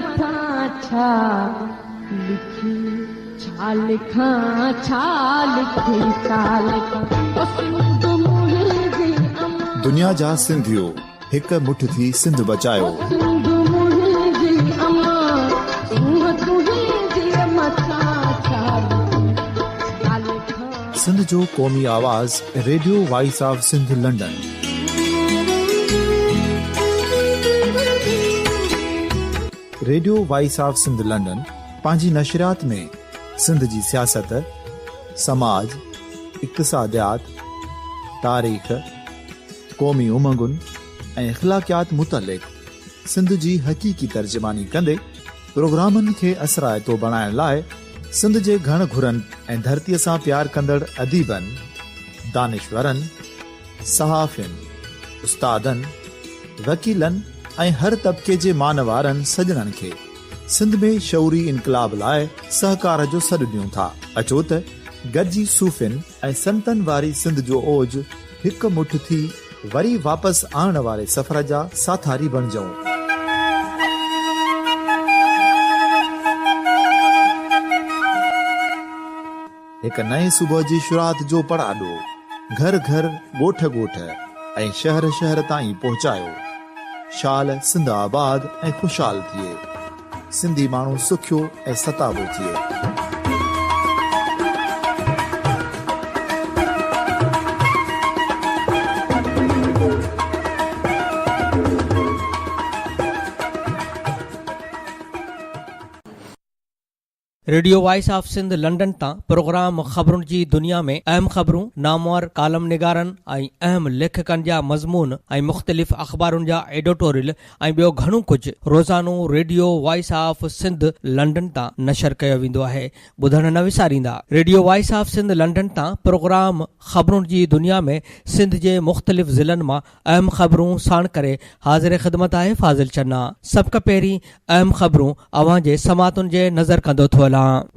मथां छा लिखी छा लिखां छा लिखी छा लिखां दुनिया जा सिंधियो हिक मुठ थी सिंध बचायो। सिंध जो क़ौमी आवाज़ radio voice of Sindh London. Radio voice of Sindh London पंहिंजी नशरियात में सिंध जी सियासत, समाज, इक़्तिसादियात, तारीख़, क़ौमी उमंगुनि ऐं इख़्लाक़ियात मुतलिक़ सिंध जी हक़ीक़ी तर्जुमानी कंदे प्रोग्रामनि खे असराइतो बणाइण लाइ सिंध जे घण घुरनि ऐं धरतीअ सां प्यार कंदड़ अदीबनि, दानिशवरनि, सहाफ़ियुनि, उस्तादनि, वकीलनि ऐं हर तबिके जे मानवारनि सजणनि खे सिंध में शऊरी इनक़लाब लाइ सहकार जो सॾु ॾियूं था। अचो त गॾिजी सूफ़ियुनि ऐं संतनि वारी सिंध जो ओज हिकु मुठ थी वरी वापसि आणण वारे सफ़र जा साथारी बणिजऊं। हिकु नए सुबुह जी शुरूआत जो पड़ाॾो घर घर, ॻोठ ॻोठ ऐं शहर शहर ताईं पहुचायो। शाल सिंध आबाद ऐं ख़ुशहाल थिए, सिंधी माण्हू सुखियो ऐं सताबो थिए। Radio voice of Sindh London तां प्रोग्राम ख़बरुनि जी दुनिया में अहम ख़बरूं, नामवर कालम निगारनि ऐं अहम लेखकनि जा मज़मून ऐं मुख़्तलिफ़ अख़बारुनि जा एडिटोरियल ऐं ॿियो घणो कुझु रोज़ानो radio voice of Sindh London तां नशर कयो वेंदो आहे। ॿुधण न विसारींदा। Radio voice of Sindh London तां प्रोग्राम ख़बरुनि जी दुनिया में सिंध जे मुख़्तलिफ़ ज़िलनि मां अहम ख़बरूं साण करे हाज़िर ख़िदमत आहे फाज़िल चन्ना। सभ खां पहिरीं अहम ख़बरूं अव्हां जे समातुनि जे नज़र कंदो थो हलां।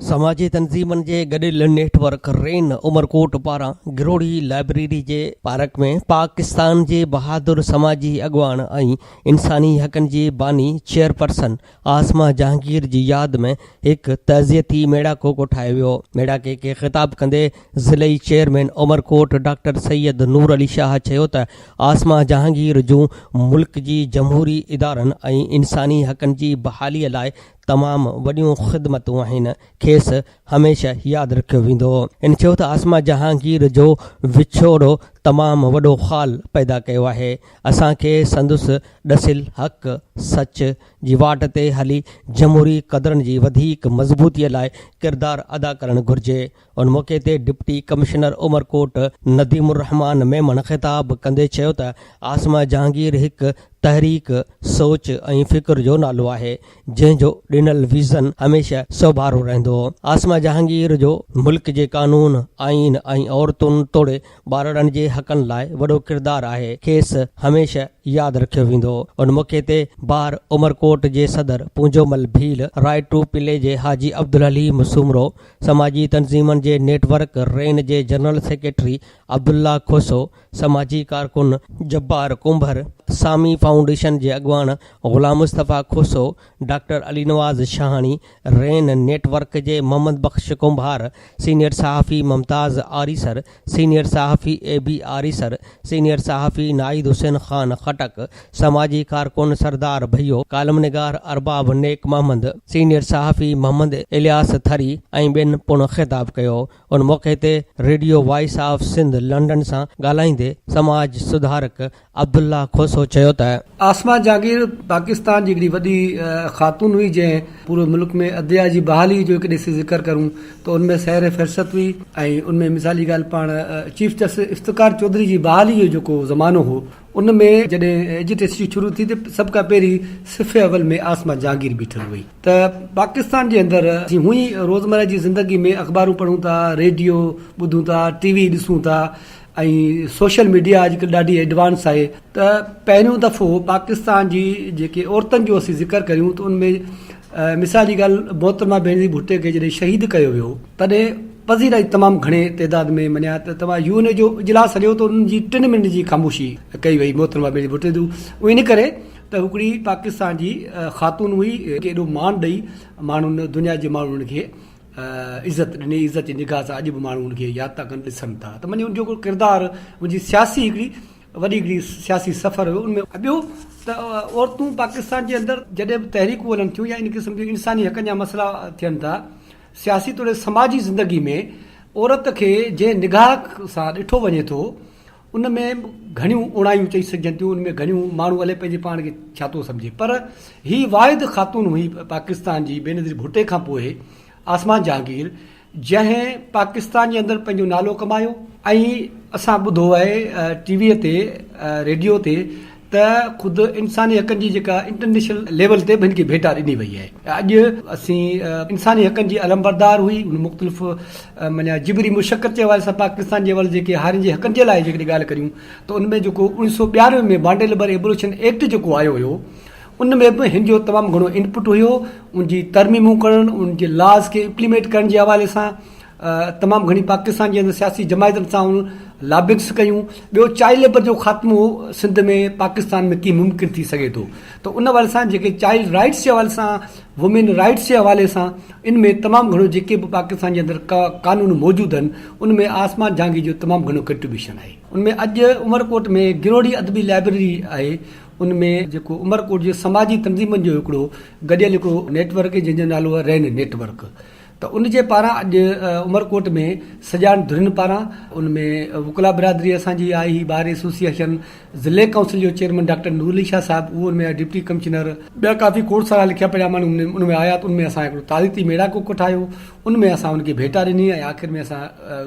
समाजी तंज़ीमनि जे गॾियल नेटवर्क रेन उमरकोट पारां गिरोड़ी लाइब्रेरी जे पार्क में पाकिस्तान जे बहादुर समाजी अॻुवान ऐं इंसानी हक़नि जी बानी चेयरपर्सन आसमा जहांगीर जी याद में हिकु तज़ियती मेड़ाको कोठायो वियो। मेड़ाके खे ख़िताब कंदे ज़िलई चेयरमैन उमरकोट डॉक्टर सैयद नूर अली शाह चयो त आसमा जहांगीर जूं मुल्क जी जमहूरी इदारनि ऐं इंसानी हक़नि जी बहालीअ लाइ तमामु वॾियूं ख़िदमतूं आहिनि, खेसि हमेशह यादि रखियो वेंदो। इन चयो त आसमा जहांगीर जो विछोड़ो तमामु वॾो ख़ाल पैदा कयो आहे। असांखे संदुसि ॾसिल हक़ सच जी वाट ते हली जमहूरी क़दरनि जी वधीक मज़बूतीअ लाइ किरदारु अदा करणु घुर्जे। उन मौक़े ते डिप्टी कमिश्नर उमरकोट नदीमुर रहमान मेमन ख़िताब कंदे चयो त आसमा जहांगीर हिकु तहरीक, सोच ऐं फ़िक्र जो नालो आहे, जंहिंजो ॾिनल विज़न हमेशह सोभारो रहंदो। आसमा जहांगीर जो मुल्क जे कानून, आइन ऐं औरतुनि तोड़े ॿारनि जे हक़नि लाइ वॾो किरदारु आहे, खेसि हमेशह यादि रखियो वेंदो। उन मौक़े ते बार उमरकोट जे सदर पूंजोमल भील, राइट टू पिले जे हाजी अब्दुल हलीम सुमरो, समाजी तंज़ीमनि जे नेटवर्क रेन जे जनरल सेक्रेटरी अब्दुल्ला खोसो, समाजी कारकुन जब्बार कुंभर, सामी फाउंडेशन जे अॻुवान Ghulam Mustafa Khoso, doctor Ali Nawaz Shahani, rain network जे मोहम्मद बख्श कुंभार, सीनियर सहाफ़ी मुमताज़ आरीसर, सीनियर सहाफ़ी AB आरीसर, सीनियर सहाफ़ी नाहिद हुसैन ख़ान खटक, समाजी कारकुन सरदार भैयो, कालम निगार अरबाब नेक मोहम्मद, सीनियर सहाफ़ी मोहम्मद इलियास थरी ऐं ॿियनि पिणु ख़िताब कयो। उन मौक़े ते radio voice of Sindh London सां ॻाल्हाईंदे समाज सुधारक अब्दुल्ला खोसो चयो त आसमा जहांगीर पाकिस्तान जी हिकिड़ी वॾी ख़ातून हुई जंहिं पूरे मुल्क में अदलिया जी बहाली जो हिकु ॾिसी ज़िक्र करूं त उनमें सैर फ़हिरसत हुई ऐं उनमें मिसाली ॻाल्हि पाण चीफ जस्टिस इफ्तिकार चौधरी जी बहाली जो जेको ज़मानो हो उनमें जॾहिं एजिटेशन शुरू थी त सभ खां पहिरीं सिफ़े अवल में आसमा जहांगीर बीठल हुई। त पाकिस्तान जे अंदरि हुई रोज़मर्रा जी ज़िंदगी में अख़बारूं पढ़ूं था, रेडियो ॿुधूं था, TV ॾिसूं था ऐं सोशल मीडिया अॼुकल्ह ॾाढी एडवांस आहे। त पहिरियों दफ़ो पाकिस्तान जी जेके औरतुनि जो असीं ज़िक्र करियूं त उनमें मिसाली ॻाल्हि मोहतरमा बेनज़ीर भुट्टे खे जॾहिं शहीद कयो वियो तॾहिं पज़ीराई तमामु घणे तइदाद में मञिया त तव्हां UN जो इजलास हलियो त उन्हनि जी 3 मिनट जी ख़ामोशी कई वई मोहतरमा बेनज़ीर भुट्टे जो। इन करे त हिकिड़ी पाकिस्तान जी ख़ातून हुई एॾो मान ॾेई माण्हुनि दुनिया जे माण्हुनि खे इज़त ॾिनी, इज़त जी निगाह सां अॼु बि माण्हू उनखे यादि था कनि, ॾिसनि था। त माने उनजो किरदारु मुंहिंजी सियासी हिकिड़ी वॾी हिकिड़ी सियासी सफ़र हुयो उनमें। ॿियो त औरतूं पाकिस्तान जे अंदरि जॾहिं बि तहरीकूं हलनि थियूं या इन क़िस्म जूं इंसानी हक़नि जा मसइला थियनि था, सियासी तौर समाजी ज़िंदगी में औरत खे जंहिं निगाह सां ॾिठो वञे थो उन में घणियूं उणायूं चई सघजनि थियूं, उन में घणियूं माण्हू हले पंहिंजे पाण खे छा थो सम्झे। पर ही वाहिद ख़ातून हुई पाकिस्तान जी बेनज़ीर भुट्टे खां पोइ आसमान जहांगीर, जंहिं पाकिस्तान जे अंदरि पंहिंजो नालो कमायो। ऐं असां ॿुधो आहे टीवीअ ते रेडियो ते त ख़ुदि इंसानी हक़नि जी जेका इंटरनेशनल लेवल ते हिनखे भेटा ॾिनी वई आहे। अॼु असीं इंसानी हक़नि जी अलमबरदार हुई, उन मुख़्तलिफ़ माना जिबरी मुशक़त जे हवाले सां पाकिस्तान जे हवाले जेके हारियुनि जे हक़नि जे लाइ जेकॾहिं ॻाल्हि करियूं त उनमें जेको 1992 में बांडे लेबर एबोलिशन एक्ट जेको आयो हुयो उन में बि हिन जो तमामु घणो इनपुट हुयो। उनजी तरमीमूं करणु, उनजे लॉज़ खे इम्प्लीमेंट करण जे हवाले सां तमामु घणी पाकिस्तान जे अंदरि सियासी जमायतुनि सां लाबिक्स कयूं। ॿियो चाइल्ड लेबर जो ख़ात्मो सिंध में पाकिस्तान में कीअं मुमकिन थी सघे थो, त उन हवाले सां जेके चाइल्ड राइट्स जे हवाले सां, वुमेन राइट्स जे हवाले सां इन में तमामु घणो जेके बि पाकिस्तान जे अंदरि कानून मौजूदु आहिनि उनमें आसमान जहांगीर जो तमामु घणो कंट्रीब्यूशन आहे। उनमें अॼु उमरकोट में गिरोड़ी अदबी लाइब्रेरी आहे, उनमें जेको उमरकोट जे समाजी तंज़ीमुनि जो हिकिड़ो गॾियल हिकिड़ो नेटवर्क जंहिंजो नालो आहे रैन नेटवर्क। त उनजे पारां अॼु उमरकोट में सॼाण धुरियुनि पारां उनमें वुकला बिरादरी असांजी आई, बार एसोसिएशन, ज़िले काउंसिल जो चेयरमैन डॉक्टर नूरुली शाह साहिबु, उहो उनमें डिप्टी कमिश्नर, ॿिया काफ़ी कोर्स वारा लिखिया पढ़िया माण्हू उनमें आया। त उनमें असां हिकिड़ो तारीख़ी मेड़ाको कोठायो, उनमें असां उनखे भेटा ॾिनी ऐं आख़िर में असां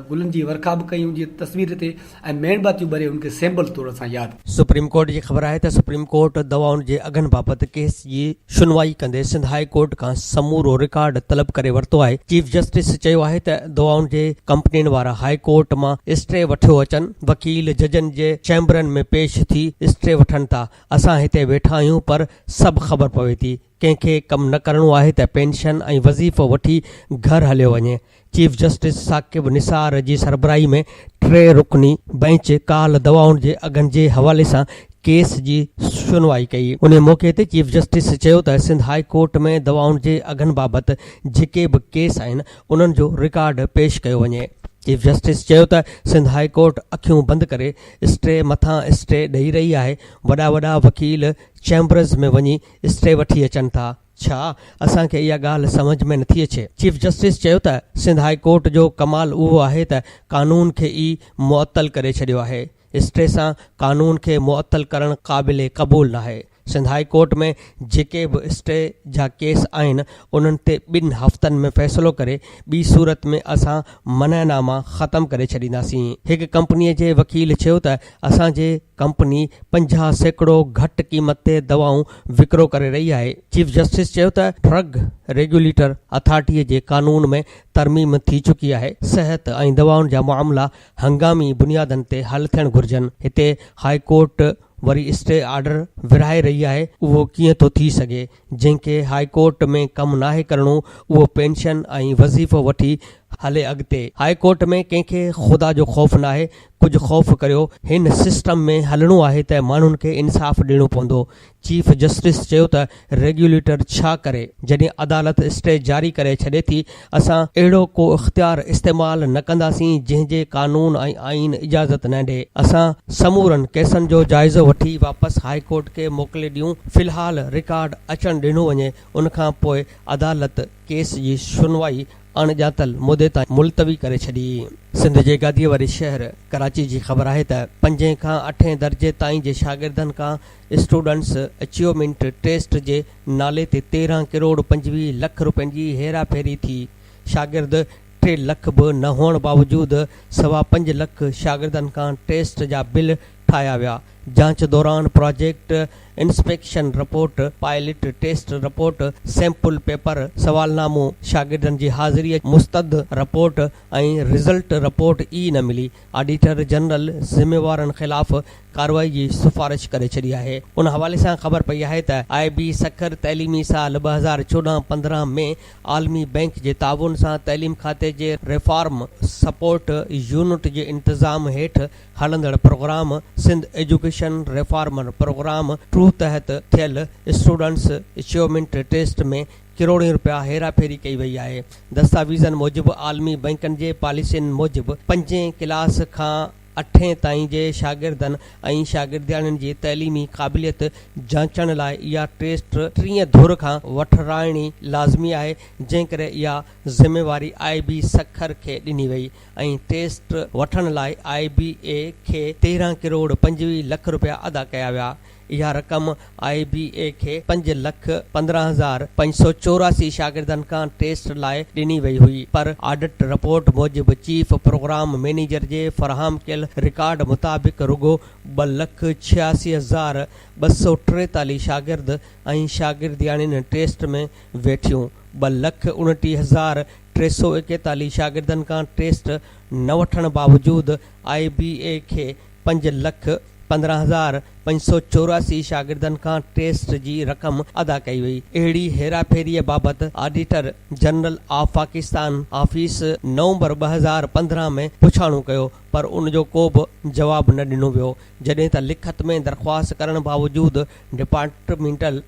गुलनि जी वर्खा बि कयूं जीअं तस्वीर ते, ऐं मेणबातियूं भरे उनखे सैंपल तौर सां यादि। सुप्रीम कोर्ट जी ख़बर आहे त सुप्रीम कोर्ट दवाउनि जे अघनि बाबति केस जी सुनवाई कंदे सिंध हाई कोर्ट खां समूरो रिकॉर्ड तलब करे वरितो आहे। चीफ जस्टिस चयो आहे त दवाउनि जे कंपनियुनि वारा हाई कोर्ट मां स्टे वठियो अचनि, वकील जजनि जे चैम्बरनि में पेश थी स्टे वठनि था। असां हिते वेठा आहियूं पर सभु ख़बर पवे थी, कंहिंखे कमु न करिणो आहे त पेंशन ऐं वज़ीफ़ो वठी घर हलियो वञे। चीफ जस्टिस साकिब निसार जी सरबराही में 3 रुकनी बेंच काल दवाउनि जे अघनि जे हवाले सां केस जी सुनवाई कई। उन मौक़े ते चीफ जस्टिस चयो त सिंध हाई कोर्ट में दवाउनि जे अघनि बाबति जेके बि केस आहिनि उन्हनि जो रिकॉर्ड पेश कयो वञे। चीफ जस्टिस चयो त सिंध हाई कोर्ट अखियूं बंदि करे स्टे मथां स्टे ॾेई रही आहे। वॾा वॾा वकील चैम्बर्स में वञी स्टे वठी अचनि था। छा असांखे इहा ॻाल्हि समझ में नथी अचे। चीफ जस्टिस चयो त सिंध हाई कोर्ट जो कमाल उहो आहे त कानून खे ई मुअत्तल करे छॾियो आहे। स्टे सां कानून खे मुअत्तल करणु क़ाबिल क़बूल न आहे। सिंध हाई कोर्ट में जेके बि स्टे जा केस आहिनि उन्हनि ते 2 हफ़्तनि में फ़ैसिलो करे, ॿी सूरत में असां मनानामा ख़तमु करे छॾींदासीं। हिकु कंपनीअ जे वकील चयो त असांजे कंपनी 50% घटि क़ीमत ते दवाऊं विकिरो करे रही आहे। चीफ जस्टिस चयो त ड्रग रेगुलेटर अथॉरिटीअ जे कानून में तरमीम थी चुकी आहे। सिहत ऐं दवाउनि जा मामला हंगामी बुनियादनि ते हल थियणु घुरिजनि। हिते हाई कोर्ट वरी स्टे ऑर्डर विरहाए रही आहे। उहो कीअं थो थी सघे? जंहिंखे हाई कोर्ट में कमु नाहे करणो उहो पेंशन ऐं वज़ीफ़ो वठी हले अॻिते। हाई कोर्ट में कंहिंखे ख़ुदा जो ख़ौफ़ न आहे। कुझु ख़ौफ़ करियो, हिन सिस्टम में हलणो आहे त माण्हुनि खे इंसाफ़ ॾियणो पवंदो। चीफ जस्टिस चयो त रेगुलेटर छा करे जॾहिं अदालत स्टे जारी करे छॾे थी। असां अहिड़ो को इख़्तियार इस्तेमालु न कंदासीं जंहिंजे कानून ऐं आइन इजाज़त न ॾे। असां समूरनि केसनि जो जाइज़ो वठी वापसि हाई कोर्ट खे मोकिले ॾियूं। फ़िलहाल रिकॉर्ड अचणु ॾिनो वञे, उनखां पोइ अदालत केस जी सुनवाई अणॼातल मुदे ताईं मुलतवी करे छॾी। सिंध जे गादीअ वारे शहर कराची जी ख़बर आहे त 5 खां 8 दर्जे ताईं जे शागिर्दनि खां स्टूडेंट्स अचीवमेंट टेस्ट जे नाले ते 13 करोड़ 25 लख रुपयनि जी हेराफेरी थी। शागिर्द 3 लख बि न हुअण बावजूदि 5.25 लख शागिर्दनि खां टेस्ट जा बिल ठाहिया विया। जांच दौरान project inspection report, pilot test report, sample paper, सवालनामो, शागिर्दनि जी हाज़िरी मुस्तद रिपोर्ट ऐं रिज़ल्ट रिपोर्ट ई न मिली। ऑडिटर जनरल ज़िम्मेवारनि ख़िलाफ़ कार्रवाई जी सिफारिश करे छॾी आहे। उन हवाले सां ख़बर पई आहे त IB सखर तइलीमी साल 2014-15 में आलमी बैंक जे ताउन सां तइलीम खाते जे रिफॉर्म सपोर्ट यूनिट जे इंतज़ाम हेठि हलंदड़ program Sindh education reformer program two तहत थियल स्टूडेंट्स अचीवमेंट टेस्ट में करोड़ों रुपया हेराफेरी कई वई आहे। दस्तावेज़नि मूजिबि आलमी बैंकनि जे पॉलिसियुनि मूजिबि 5 क्लास खां 8 ताईं जे शागिर्दनि ऐं शागिर्दियाणियुनि जी तइलीमी क़ाबिलियत जांचण लाइ इहा टेस्ट 30 धुर खां वठराइणी लाज़मी आहे, जंहिं करे इहा ज़िम्मेवारी IB सखर खे ॾिनी वई ऐं टेस्ट वठण लाइ IBA खे 13 करोड़ 25 लख रुपया अदा कया विया। इहा रक़म IBA खे 5,15,584 शागिर्दनि खां टेस्ट लाइ ॾिनी वई हुई, पर ऑडिट रिपोर्ट मूजिबि चीफ प्रोग्राम मैनेजर जे फ़राहम कयल रिकॉर्ड मुताबिक़ रुगो 2,86,243 शागिर्द ऐं शागिर्दियाणियुनि टेस्ट में वेठियूं। 2,29,341 शागिर्दनि खां टेस्ट न वठण बावजूदि IBA खे 5,15,584 शागिर्दनि खां टेस्ट जी रक़म अदा कई वई। अहिड़ी हेराफेरीअ बाबति auditor general of Pakistan office नवंबर 2015 में पुछाणो कयो, पर उन जो को बि जवाब न ॾिनो वियो, जॾहिं त लिखत में दरख़्वास्त करण बावजूदि डिपार्टमेंटल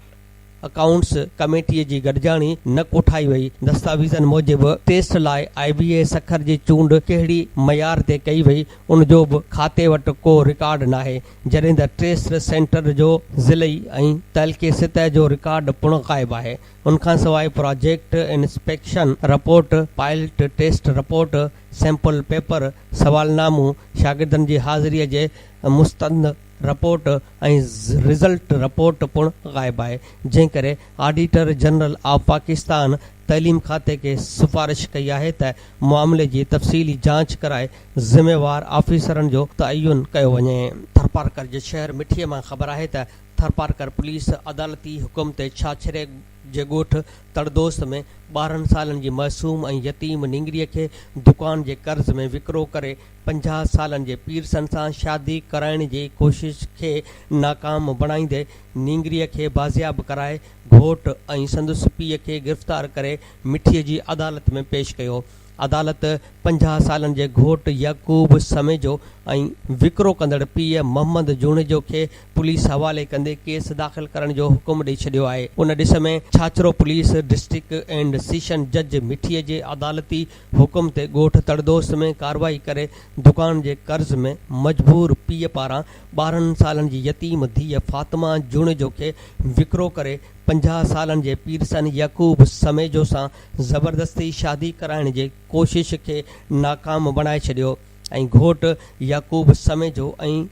अकाउंट्स कमेटीअ जी गॾिजाणी न कोठाई वई। दस्तावेज़नि मूजिबि टेस्ट लाइ IBA सखर जी चूंड कहिड़ी मयार ते कई वई उन जो बि खाते वटि को रिकॉर्ड नाहे, जॾहिं त टेस्ट सेंटर जो ज़िलई ऐं तहलके सतह जो रिकॉर्ड पिणु ग़ाइबु आहे। उनखां सवाइ project inspection report, pilot test report, sample paper, सवालनामो, शागिर्दनि जी हाज़िरीअ जे मुस्तंद रिपोर्ट ऐं रिज़ल्ट रिपोर्ट पिणु ग़ाइबु आहे, जंहिं करे ऑडिटर जनरल ऑफ पाकिस्तान तइलीम खाते खे सिफ़ारिश कई आहे त मामले जी तफ़सीली जांच कराए ज़िम्मेवार ऑफिसरनि जो तइयुन कयो वञे। थरपारकर जे शहर मिठीअ मां ख़बर आहे त थरपारकर पुलिस अदालती हुकुम ते छाछरे जे ॻोठ तड़दोस्त में 12 सालनि जी मासूम ऐं यतीम निंगरीअ खे दुकान जे कर्ज़ में विकिरो करे 50 सालनि जे पीरसन सां शादी कराइण जी कोशिश खे नाकाम बणाईंदे निंगरीअ खे बाज़ियाब कराए घोट ऐं संदसि पीउ खे गिरफ़्तार करे मिठीअ जी अदालत में पेश कयो। अदालत 50 सालनि जे घोट याकूब समेजो ऐं विकिरो कंदड़ पीउ मोहम्मद जुणेजो खे पुलिस हवाले कंदे केस दाख़िल करण जो हुकुम ॾेई छॾियो आहे। उन ॾिस में Chachro police district and session जज मिठीअ जे अदालती हुकुम ते ॻोठ तड़दोस्त में कार्रवाई करे दुकान जे कर्ज़ में मजबूर पीउ पारां 12 सालनि जी यतीम धीअ फातिमा जुणेजो खे विकिरो करे 50 सालनि जे पीरसन याकूब समेजो सां ज़बरदस्ती शादी कराइण जी कोशिश खे नाकाम बणाए छॾियो ऐं घोट याकूब समेजो ऐं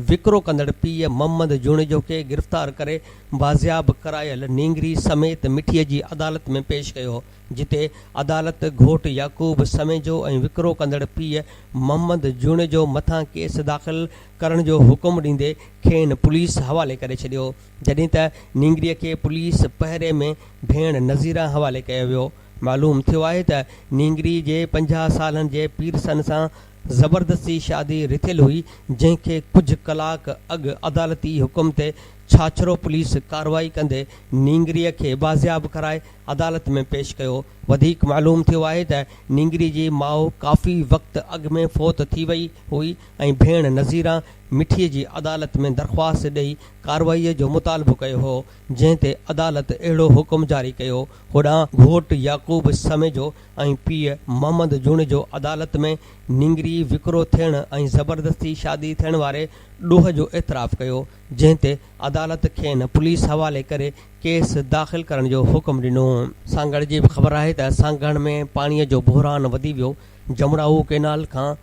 विकिरो कंदड़ पीउ मोहम्मद जुणेजो खे गिरफ़्तार करे बाज़ियाब करायल निंगरी समेत मिठीअ जी अदालत में पेश कयो, जिते अदालत घोट याकूब समेजो ऐं विकिरो कंदड़ पीउ मोहम्मद जुणेजो मथां केस दाख़िल करण जो हुकुम ॾींदे खेनि पुलिस हवाले करे छॾियो, जॾहिं त निंगरीअ खे पुलिस पहिरे में भेण नज़ीरा हवाले कयो वियो। मालूम थियो आहे त निंगरी जे 50 सालनि जे पीरसन सां ज़बरदस्ती शादी रिथियल हुई, जंहिंखे कुझु कलाक अॻु अदालती हुकुम ते छाछरो पुलिस कार्रवाई कंदे निंगरीअ खे बाज़ियाब कराए अदालत में पेश कयो। वधीक मालूम थियो आहे त निंगरी जी माउ काफ़ी वक़्तु अॻु में फ़ौत थी वई हुई ऐं भेण नज़ीरा मिठीअ जी अदालत में दरख़्वास्त ॾेई कार्रवाईअ जो मुतालबो कयो हो, जंहिं ते अदालत अहिड़ो हुकुम जारी कयो। होॾां घोट याकूब समेजो ऐं पीउ मोहम्मद जुणेजो अदालत में निंगरी विकिरो थियण ऐं ज़बरदस्ती शादी थियण वारे ॾोह जो एतिराफ़ कयो, जंहिं ते अदालत खेनि पुलिस हवाले करे केस दाख़िल करण जो हुकुम ॾिनो। सांगड़ जी ख़बर आहे त सांगड़ में पाणीअ जो बहिरान वधी वियो। जमराऊ कैनाल खां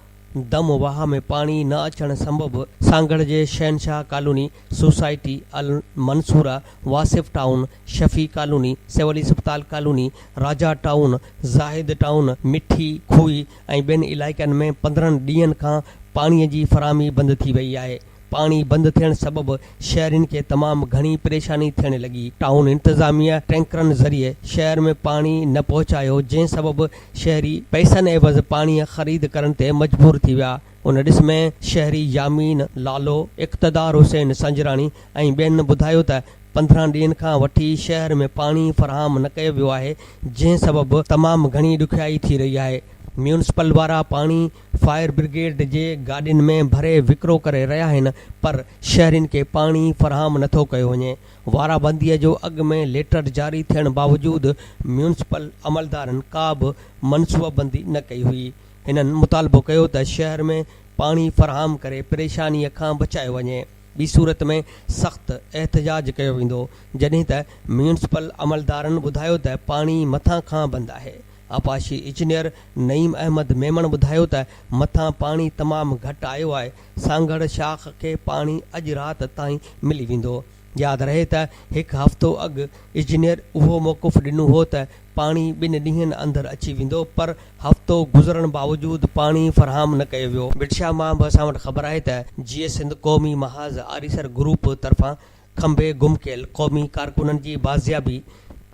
दम वाह में पाणी न अचण सबबि सांगड़ जे शहनशाह colony, society Al Mansoora, Wasif town, Shafi colony, civil अस्पताल colony, Raja town, Zahid town, Mithi Khui ऐं ॿियनि इलाइक़नि में 15 ॾींहंनि खां पाणीअ जी फराहमी बंदि थी वई आहे। पाणी बंदि थियण सबबि शहरियुनि खे तमामु घणी परेशानी थियण लॻी। टाउन इंतज़ामिया टैंकरनि ज़रिए शहर में पाणी न पहुचायो, जंहिं सबबि शहरी पैसनि एवज़ पाणीअ ख़रीद करण ते मजबूर थी विया। उन ॾिस में शहरी यामीन लालो, इक़्तदार हुसैन संजराणी ऐं ॿियनि ॿुधायो त 15 ॾींहंनि खां वठी शहर में पाणी फ़राहम न कयो वियो आहे, जंहिं सबबि तमामु घणी ॾुखियाई थी रही आहे। म्यूनिसिपल वारा पाणी फायर ब्रिगेड जे गाॾियुनि में भरे विकिरो करे रहिया आहिनि, पर शहरियुनि खे पाणी फ़राहम नथो कयो वञे। वाराबंदीअ जो अॻु में लेटर जारी थियण बावजूदि म्यूनिसिपल अमलदारनि का बि मनसूबाबंदी न कई हुई। हिननि मुतालबो कयो त शहर में पाणी फ़राहम करे परेशानीअ खां बचायो वञे। ॿी सूरत में सख़्तु एहतजाज कयो वेंदो, जॾहिं त म्यूनिसिपल अमलदारनि ॿुधायो त पाणी मथां खां बंदि आहे। आपाशी इंजीनियर नईम अहमद मेमण ॿुधायो त मथां पाणी तमामु घटि आयो आहे। सांगड़ शाख खे पाणी अॼु राति ताईं मिली वेंदो। यादि रहे त हिकु हफ़्तो अॻु इंजीनियर उहो मौक़ुफ़ ॾिनो हो त पाणी 2 ॾींहंनि अंदरि अची वेंदो, पर हफ़्तो गुज़रण बावजूदि पाणी फ़राहम न कयो वियो। बिडशा मां बि असां वटि ख़बर आहे त जीए सिंध क़ौमी महाज़ आरीसर ग्रुप तरफ़ां खंबे गुम कयल क़ौमी कारकुननि जी बाज़ियाबी,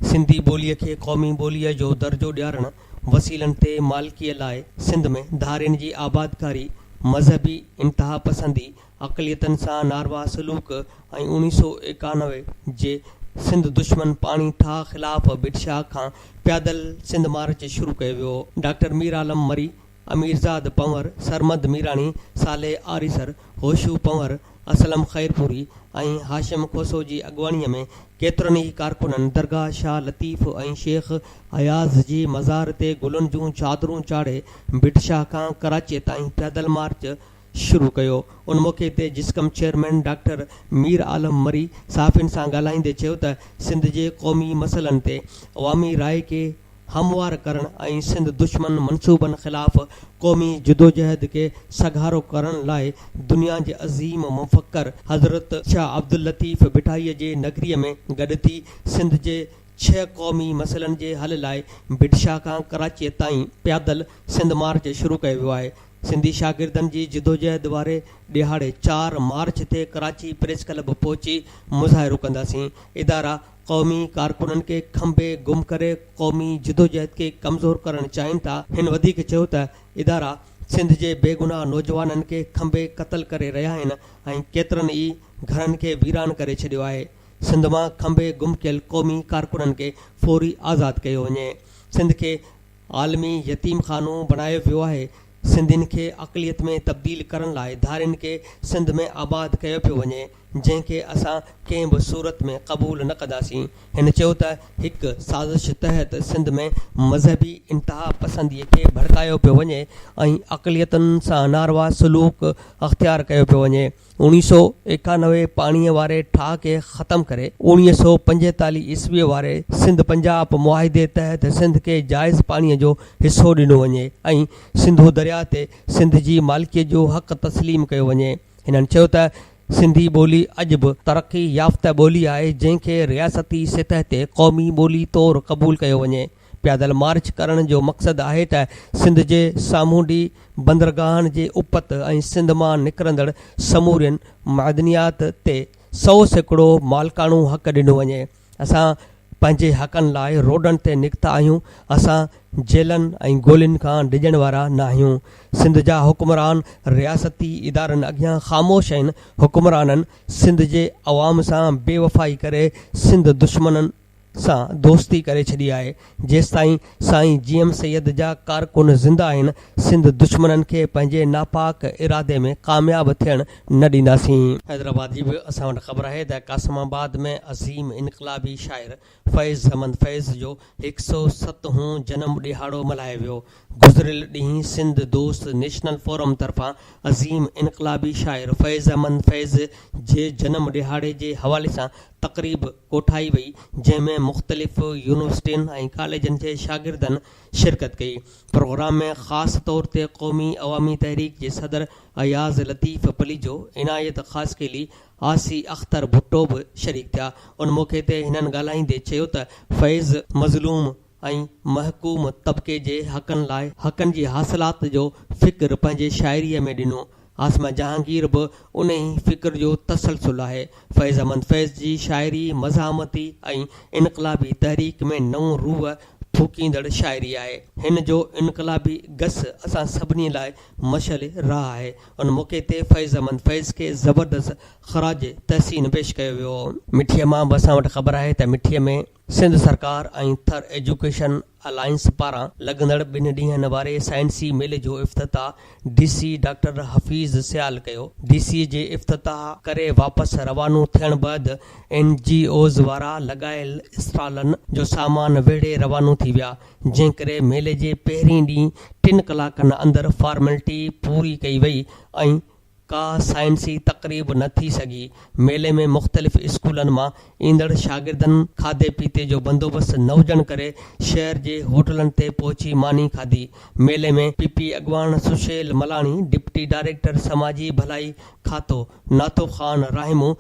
सिंधी ॿोलीअ खे क़ौमी ॿोलीअ जो दर्जो ॾियारणु, वसीलनि ते मालिकीअ लाइ सिंध में धारियुनि जी आबादकारी, मज़हबी इंतिहा पसंदी, अक़लियतनि सां नारवा सलूक ऐं 1991 जे सिंध दुश्मन पाणी ठाह ख़िलाफ़ बिडशा खां पैदल सिंध मार्च शुरू कयो वियो। डॉक्टर मीर आलम मरी, अमीरज़ाद पंवर, सरमद मीराणी, साले आरीसर, होशू पंवर, असलम ख़ैरपुरी ऐं हाशिम खोसो जी अॻुवाणीअ में केतिरनि ई कारकुननि दरगाह शाह लतीफ़ ऐं शेख अयाज़ जी मज़ार ते गुलनि जूं चादरूं चाढ़े बिडशा खां कराचीअ ताईं पैदल मार्च शुरू कयो। उन मौक़े ते जिस्कम चेयरमैन डॉक्टर मीर आलम मरी सहाफ़ियुनि सां ॻाल्हाईंदे चयो त सिंध जे क़ौमी मसइलनि ते अवामी राय खे हमवार करणु ऐं सिंध दुश्मन मनसूबनि ख़िलाफ़ क़ौमी जदोजहद खे सघारो करण लाइ दुनिया जे अज़ीम मुफ़क्कर हज़रत शाह अब्दुल लतीफ़ बिठाईअ जे नगरीअ में गॾु थी सिंध जे 6 क़ौमी मसइलनि जे हल लाइ बिडशा खां कराचीअ ताईं पैदल सिंध मार्च शुरू कयो वियो आहे। सिंधी शागिर्दनि जी जदोजहद वारे ॾिहाड़े 4 मार्च ते कराची प्रेस क्लब पहुची मुज़ाहिरो कंदासीं। इदारा क़ौमी कारकुननि खे खंबे गुम करे क़ौमी जदोजहद खे कमज़ोर करणु चाहिनि था। हिन वधीक चयो त इदारा सिंध जे बेगुनाह नौजवाननि खे खंबे क़तल करे रहिया आहिनि ऐं केतिरनि ई घरनि खे वीरान करे छॾियो आहे। सिंध मां खंबे गुम कयल क़ौमी कारकुननि खे फौरी आज़ादु कयो वञे। सिंध खे आलमी यतीम खानो बणायो वियो आहे। सिंधियुनि खे अक़लियत में तब्दील करण लाइ धारियुनि खे सिंध में आबाद कयो पियो वञे, जंहिंखे असां कंहिं बि सूरत में क़बूल न कंदासीं। हिन चयो त हिकु साज़िश तहत सिंध में मज़हबी इंतिहा पसंदीअ खे भड़कायो पियो वञे ऐं अक़लियतुनि सां नारवा सलूक अख़्तियार कयो पियो वञे। 1991 पाणीअ वारे ठाह खे ख़तमु करे 1945 ईस्वीअ वारे सिंध पंजाब मुआहिदे तहत सिंध खे जाइज़ पाणीअ जो हिसो ॾिनो वञे ऐं सिंधू दरिया ते सिंध जी मालिकीअ जो हक़ तस्लीम कयो वञे। हिननि चयो त सिंधी ॿोली अॼु बि तरक़ी याफ़्ता ॿोली आहे, जंहिंखे रियासती सतह ते क़ौमी ॿोली तौरु क़बूल कयो वञे। पैदल मार्च करण जो मक़सदु आहे त सिंध जे सामूंडी बंदरगाहनि जे उपत ऐं सिंध मां निकिरंदड़ समूरियुनि मादनियात ते 100% मालिकाणो हक़ ॾिनो वञे। असां पंहिंजे हक़नि लाइ रोडनि ते निकिता आहियूं। असां जेलनि ऐं गोलियुनि खां डिॼण वारा न आहियूं। सिंध जा हुकुमरान रियासती इदारनि अॻियां ख़ामोश आहिनि। हुकुमराननि सिंध जे अवाम सां बेवफ़ाई करे सिंध दुश्मननि सां दोस्ती करे छॾी आहे। जेसिताईं साईं GM सैयद जा कारकुन ज़िंदा आहिनि, सिंध दुश्मननि खे पंहिंजे नापाक इरादे में कामयाबु थियणु न ॾींदासीं। हैदराबाद जी बि असां वटि ख़बर आहे त कासिमाबाद में अज़ीम इनक़लाबी शाइर फैज़ अहमद फैज़ जो 107हों जनम ॾिहाड़ो मल्हायो वियो। गुज़िरियल ॾींहुं सिंध दोस्त नेशनल फोरम तरफ़ां अज़ीम इनक़लाबी शाइर फैज़ अहमद फैज़ जे जनम ॾिहाड़े जे हवाले सां तक़रीब कोठाई वई, जंहिंमें मुख़्तलिफ़ यूनिवर्सिटियुनि ऐं कॉलेजनि जे शागिर्दनि शिरकत कई। प्रोग्राम में ख़ासि तौर ते क़ौमी अवामी तहरीक जे सदर अयाज़ लतीफ़ पलीजो, इनायत ख़ासकेली, आसी अख़्तर भुट्टो बि शरीक थिया। उन मौक़े ते हिननि ॻाल्हाईंदे चयो त फैज़ मज़लूम ऐं महकूम तबिके जे हक़नि लाइ हक़नि जी हासिलात जो फ़िक्र पंहिंजे शाइरीअ में ॾिनो। आसमा जहांगीर बि उन ई फ़िक्र जो तसलसल आहे। फैज़ अहमद फैज़ जी शाइरी मज़ामती ऐं इनक़लाबी तहरीक में नओं रूह फूकींदड़ शाइरी आहे। हिन जो इनक़लाबी गस असां सभिनी लाइ मशल राह आहे। उन मौक़े ते फैज़ अहमद फैज़ खे ज़बरदस्त ख़राज तहसीन पेश कयो वियो। मिठीअ मां बि असां वटि ख़बर आहे त मिठीअ में सिंध सरकार ऐं थर एजुकेशन अलायंस पारां लॻंदड़ 2 ॾींहनि वारे साइंसी मेले जो इफ़्तिताह DC डॉक्टर हफ़ीज़ सियाल कयो। DC जे इफ़्तिताह करे वापसि रवानो थियण बैदि NGOs वारा लॻायल स्टॉलनि जो सामान वेढ़े रवानो थी विया, जंहिं करे मेले जे पहिरीं ॾींहुं 3 कलाकनि अंदरि फॉर्मेलिटी पूरी कई वई ऐं का साइंसी तक़रीब न थी सघी। मेले में मुख़्तलिफ़ स्कूलनि मां ईंदड़ शागिर्दनि खाधे पीते जो बंदोबस्तु न हुजण करे शहर जे होटलनि ते पहुची मानी खाधी। मेले में PP अॻवान सुशेल मलाणी, डिप्टी डायरेक्टर समाजी भलाई खातो नातो ख़ान राहिमू,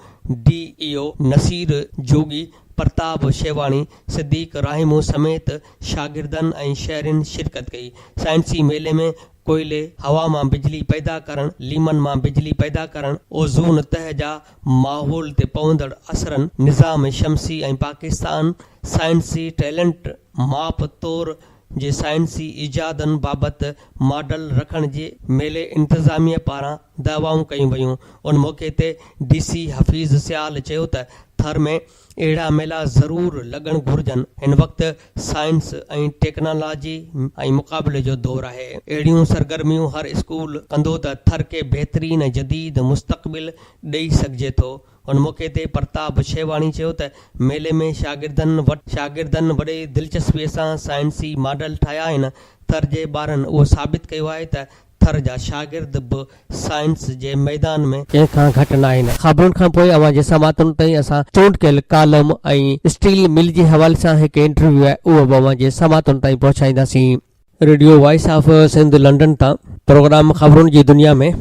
DEO नसीर जोगी, प्रताप शेवाणी, सिद्दीक राहिमू समेत शागिर्दनि ऐं शहरियुनि शिरकत कई। साइंसी मेले में कोयले हवा मां बिजली पैदा करण, लीमन मां बिजली पैदा करण, ओज़ोन तह जा माहौल ते पवंदड़ असरनि, निज़ाम शमसी ऐं पाकिस्तान साइंसी टैलेंट माप तौर जे साइंसी इजादनि बाबति मॉडल रखण जे मेले इंतज़ामिया पारां दावाऊं कयूं वयूं। उन मौक़े ते DC हफ़ीज़ सियाल चयो त थर में अहिड़ा मेला ज़रूरु लॻण घुरिजनि। हिन वक़्तु साइंस ऐं टेक्नोलॉजी ऐं मुक़ाबले जो दौर आहे। अहिड़ियूं सरगर्मियूं हर स्कूल कंदो त थर खे बहितरीन ऐं जदीद मुस्तक़बिल ॾेई सघिजे थो। उन मौक़े ते प्रताप शेवाणी चयो त मेले में शागिर्दनि वॾे दिलचस्पीअ सां साइंसी मॉडल ठाहिया आहिनि। थर जे ॿारनि उहो साबित कयो आहे त थर जा शागिर्द बि साइंस जे मैदान में कंहिंखां घटि न आहिनि। ख़बरुनि खां पोइ अवां जे समातुनि ताईं असां चूंड कयल कालम ऐं स्टील मिल जे हवाले सां हिकु इंटरव्यू आहे, उहो बि अवां जे समातुनि ताईं पहुचाईंदासीं। Radio voice of Sindh London तां प्रोग्राम ख़बरुनि जी दुनिया में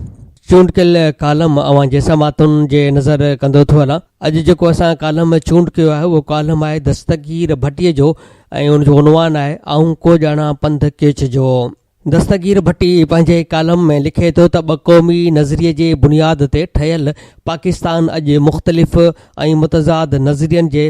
चूंड कयल कालम अवां जे समातुनि जे नज़र कंदो थो हलां। अॼु जेको असां कालम चूंड कयो आहे उहो कालम आहे दस्तगीर भट्टीअ जो ऐं उनजो उनवान आहे आऊं को ॼाणा पंध केच जो। दस्तगीर भट्टी पंहिंजे कालम में लिखे थो त क़ौमी नज़रिये जे बुनियाद ते ठहियल पाकिस्तान अॼु मुख़्तलिफ़ ऐं मुतज़ाद नज़रियनि जे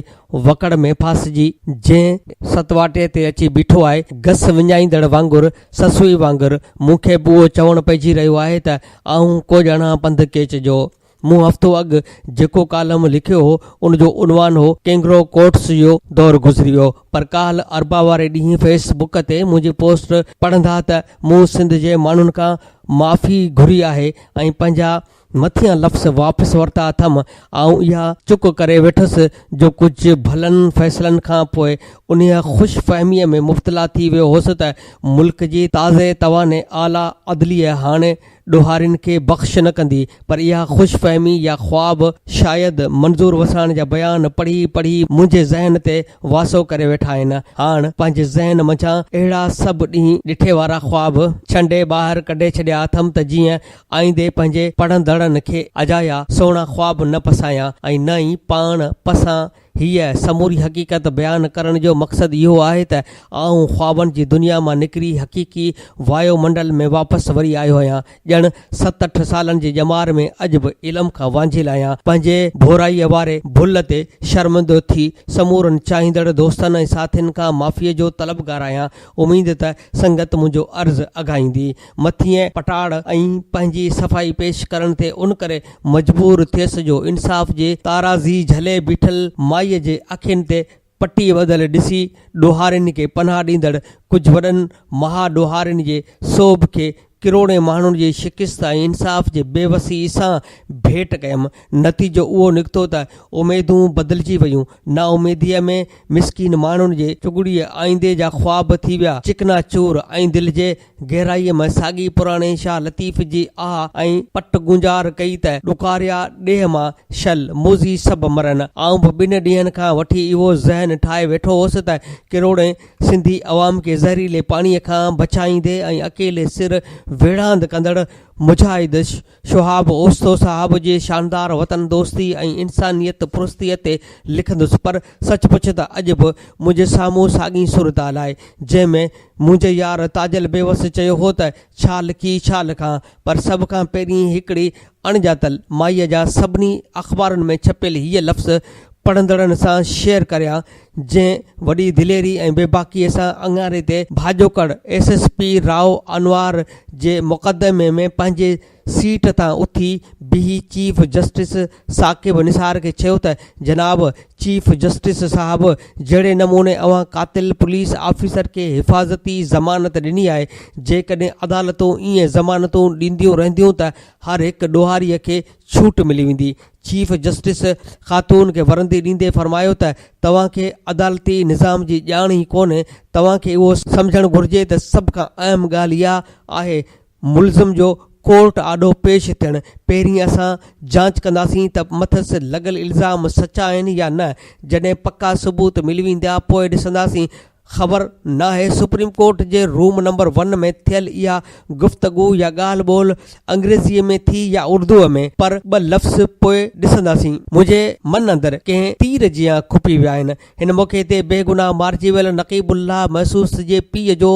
वकड़ में फासिजी जंहिं सतवाटे ते अची बीठो आहे। घस विञाईंदड़ वांगुरु ससुई वांगुरु मूंखे बि उहो चवणु पइजी रहियो आहे त आऊं को ॼाणा पंध केच जो। मूं हफ़्तो अॻु जेको कालम लिखियो हो उनजो उनवान हो कैंगरो कोर्ट्स जो दौर गुज़री वियो, पर काल्ह अरबा वारे ॾींहुं फेसबुक ते मुंहिंजी पोस्ट पढ़ंदा त मूं सिंध जे माण्हुनि खां माफ़ी घुरी आहे ऐं पंहिंजा मथियां लफ़्ज़ वापसि वरिता अथमि। ऐं इहा चुक करे वेठुसि जो कुझु भलनि फ़ैसिलनि खां पोइ उन ख़ुशि फ़हमीअ में मुब्तला थी वियो हुउसि त मुल्क जी ताज़े तवाने आला अदलिया हाणे ॾोहारियुनि खे बख़्श न कंदी, पर इहा ख़ुशि फ़हमी या ख़्वाब शायदि मंज़ूर वसाण जा बयान पढ़ी पढ़ी मुंहिंजे ज़हन ते वासो करे वेठा आहिनि। हाणे पंहिंजे ज़हन मंझां अहिड़ा सभु ॾींहं ॾिठे वारा ख़्वाब छंडे ॿाहिरि कढे छॾिया अथमि त जीअं आईंदे पंहिंजे पढ़ंदड़नि खे अजाया सोणा ख़्वाब न पसायां ऐं न ई पाण पसां। हीअ समूरी हक़ीक़त बयानु करण जो मक़सदु इहो आहे त आऊं ख़्वाबनि जी दुनिया मां निकिरी हक़ीक़ी वायुमंडल में वापसि वरी आयो आहियां। ॼण 7-8 सालनि जी ॼमार में अॼु बि इल्म खां वांझियल आहियां। पंहिंजे भोराईअ वारे भुल ते शर्मिंदो थी समूरनि चाहींदड़ दोस्तनि ऐं साथियुनि खां माफ़ीअ जो तलबगार आहियां। उमीद त संगत मुंहिंजो अर्ज़ु अघाईंदी। मथिएं पटाड़ ऐं पंहिंजी सफ़ाई पेश करण ते उन करे मजबूर थियसि जो इंसाफ़ जे ताराज़ी झले बीठल माईअ जे अखियुनि ते पटी बदल ॾिसी ॾोहारियुनि खे पनाह ॾींदड़ कुझु वॾनि महा ॾोहारियुनि जे सोभ खे किरोड़े माण्हुनि जी शिकिस्त ऐं इंसाफ़ जे बेवसी सां भेट कयमि। नतीजो उहो निकितो त उमेदूं बदिलजी वयूं। नाउमीदीअ में मिसकीन माण्हुनि जे चुगड़ीअ आईंदे जा ख़्वाब थी विया चिकना चूर ऐं दिलि जे गहराईअ में साॻी पुराणे शाह लतीफ़ जी आह ऐं पट गुंजार कई त ॾुकारिया ॾेह मां शल मोज़ी सभु मरनि। आऊं बि 2 ॾींहंनि खां वठी इहो ज़हन ठाहे वेठो हुउसि त किरोड़े सिंधी अवाम खे ज़हरीले पाणीअ खां बचाईंदे ऐं अकेले सिर वेड़ांद कंदड़ मुजाहिद शुहाब ओस्तो साहब जे शानदार वतन दोस्ती ऐं इंसानियत पुरस्तीअ ते लिखंदुसि, पर सचपुच त अॼु बि मुंहिंजे साम्हूं साॻी सूरत हाल आहे जंहिंमें मुंहिंजे यार ताजल बेवस चयो हो त छा लिखी छा लिखां, पर सभ खां पहिरीं हिकिड़ी अणॼातल माईअ जा सभिनी अख़बारुनि में छपियल हीअ लफ़्ज़ पढ़ंदड़नि सां शेयर करियां जंहिं वॾी दिलेरी ऐं बेबाकीअ सां अंगारे ते भाॼोकड़ SSP राव अनवार जे मुक़दमे में पंहिंजे सीट तां उथी बीही चीफ जस्टिस साकिब निसार खे चयो त जनाब चीफ जस्टिस साहब, जहिड़े नमूने अवां क़ातिल पुलिस ऑफिसर खे हिफ़ाज़ती ज़मानत ॾिनी आहे, जेकॾहिं अदालतूं ईअं ज़मानतूं ॾींदियूं रहंदियूं त हर हिकु ॾोहारीअ खे छूट मिली वेंदी। चीफ जस्टिस ख़ातून खे वरंदी ॾींदे फरमायो त तव्हांखे अदालती निज़ाम जी ॼाण ई कोन्हे। तव्हांखे उहो सम्झणु घुरिजे त सभ खां अहम ॻाल्हि इहा आहे मुल्ज़िम जो कोर्ट आॾो पेश थियणु। पहिरीं असां जांच कंदासीं त मथसि लॻल इल्ज़ाम सचा आहिनि या न। जॾहिं पका सबूत मिली वेंदा पोइ ॾिसंदासीं। ख़बर नाहे सुप्रीम कोर्ट जे रूम नंबर 1 में थियल इहा गुफ़्तगू या ॻाल्हि ॿोल अंग्रेज़ीअ में थी या उर्दूअ में, पर ॿ लफ़्ज़ पोइ ॾिसंदासीं। मुंहिंजे मन अंदरि कंहिं तीर जीअं खुपी विया आहिनि। हिन मौक़े ते बेगुनाह मारिजी वियल नक़ीबुल्लाह महसूस जे पीउ जो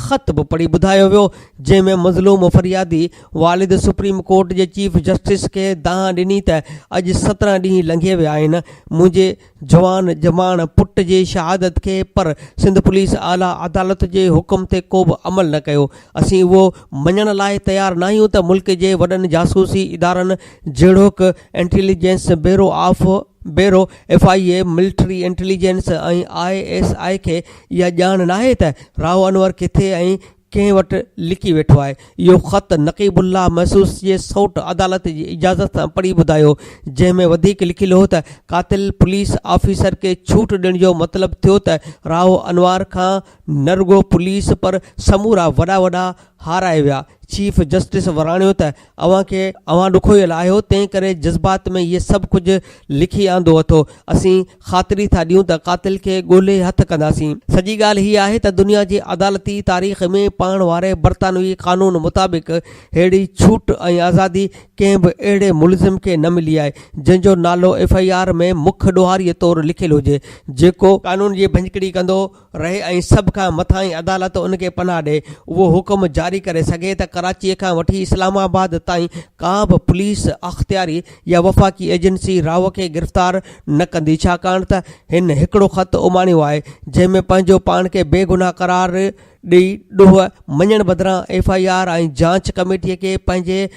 ख़त बि पढ़ी ॿुधायो वियो, जंहिंमें मज़लूम फरियादी वालिद सुप्रीम कोर्ट जे चीफ जस्टिस खे दाह ॾिनी त अॼु 17 ॾींहं लंघे विया आहिनि मुंहिंजे जवान जमान पुट जे शहादत खे, पर सिंध पुलिस आला अदालत जे हुकुम ते को बि अमल न कयो। असीं उहो मञण लाइ तयारु न आहियूं त मुल्क जे वॾनि जासूसी इदारनि जहिड़ोकि इंटेलिजेंस बेरो FIA, मिलिट्री इंटेलिजेंस ऐं ISI खे इहा ॼाण नाहे त राव अनवर किथे ऐं कंहिं वटि लिकी वेठो आहे। इहो ख़त नक़ीबुल्लाह महसूस जे सौट अदालत जी इजाज़त सां पढ़ी ॿुधायो, जंहिंमें वधीक लिखियलु हो त क़ातिल पुलिस ऑफिसर खे छूट ॾियण जो मतिलबु थियो त राव अनवार खां न रुॻो पुलिस पर समूरा वॾा हाराए विया। चीफ जस्टिस वराणियो त अवां ॾुखोयल आहियो, तंहिं करे जज़्बात में इहे सभु कुझु लिखी आंदो अथो। असीं ख़ातिरी था ॾियूं त क़ातिल खे ॻोल्हे हथ कंदासीं। सॼी ॻाल्हि हीअ आहे त दुनिया जी अदालती तारीख़ में पाण वारे बरतानवी क़ानून मुताबिक़ अहिड़ी छूट ऐं आज़ादी कंहिं बि अहिड़े मुल्ज़िम खे न मिली आहे जंहिंजो नालो FIR में मुख ॾोहारीअ तौरु लिखियलु हुजे, जेको क़ानून जी भंजकड़ी कंदो रहे ऐं सभ खां मथां ई अदालत उनखे पनाह ॾे। उहो हुकुम जारी करे सघे त कराचीअ खां वठी इस्लामाबाद ताईं का बि पुलिस अख़्तियारी या वफ़ाक़ी एजेंसी राव खे गिरफ़्तार न कंदी, छाकाणि त हिन हिकिड़ो ख़त उमाणियो आहे जंहिंमें पंहिंजो पाण खे बेगुनाह करार ॾेई ॾोह मञण बदिरां FIR ऐं जांच कमेटीअ खे पंहिंजे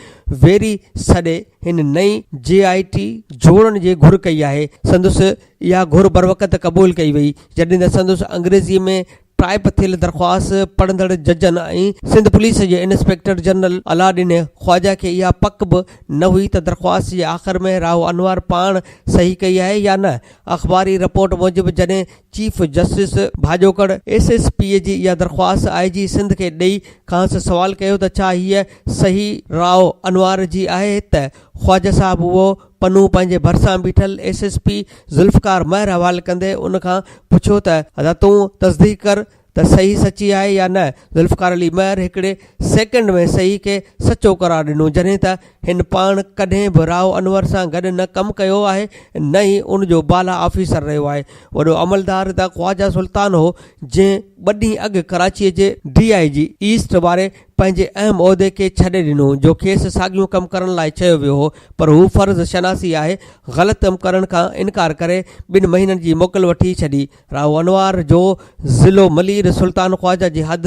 वेरी सॾे हिन नई JIT जोड़ण जी घुर कई आहे। संदुसि इहा घुर बर वक़्त क़बूल कई वई, जॾहिं त संदुसि अंग्रेज़ीअ में टाइप थियल दरख़्वास्त पढ़ंदड़ जजनि ऐं सिंध पुलिस जे इंस्पेक्टर जनरल अलाउद्दीन ख्वाजा खे इहा पक बि न हुई त दरख़्वास्त जे आख़िर में राव अनवर पाण सही कई आहे या न। अख़बारी रिपोर्ट मूजिबि जॾहिं चीफ जस्टिस भाॼोकड़ SSP जी इहा दरख़्वास्त IG सिंध खे ॾेई खांसि सवाल कयो त छा हीअ सही राव अनवर जी आहे, त ख्वाजा साहब उहो पन्नू पंहिंजे भरिसां बीठल SSP ज़ुल्फ़कार महर हवाले कंदे उन खां पुछियो त तूं तस्दीक कर त सही सची आहे या न। ज़ुल्फ़कार अली महर हिकिड़े सेकेंड में सही खे सचो करार ॾिनो, जॾहिं त हिन पाण कॾहिं बि राव अनवर सां गॾु न कमु कयो आहे, न ई उनजो बाला ऑफिसर रहियो आहे। वॾो अमलदार त ख्वाजा सुल्तान हो, जंहिं ॿ ॾींहं अॻु कराचीअ जे DIG ईस्ट वारे पंहिंजे अहम उहिदे खे छॾे ॾिनो, जो खेसि साॻियूं कमु करण लाइ चयो वियो हो, पर हू फ़र्ज़ शनासी आहे ग़लति कमु करण खां इनकार करे 2 महीननि जी मोकल वठी छॾी। राव अनवर जो ज़िलो मलीर सुल्तान ख्वाजा जी हद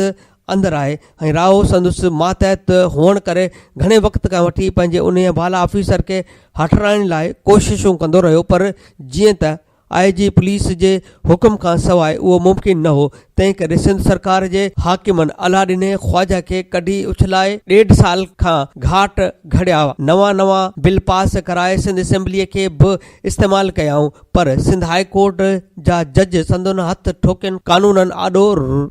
अंदरि आहे ऐं राव संदुसि मातहत हुअण करे घणे वक़्त खां वठी पंहिंजे उन बाला ऑफिसर खे हटाइण लाइ कोशिशूं कंदो रहियो, पर जीअं त IG पुलिस जे हुकुम खां सवाइ उहो मुमकिन न हो। तंहिं करे सिंध सरकार जे हाकिमनि अलाउद्दीन ख्वाजा खे कढी उछलाए 1.5 साल खां घाट घड़िया, नवां बिल पास कराए सिंध असेंबलीअ खे बि इस्तेमालु कयाऊं, पर सिंध हाई कोर्ट जा जज संदन हथ ठोकियुनि कानूननि आॾो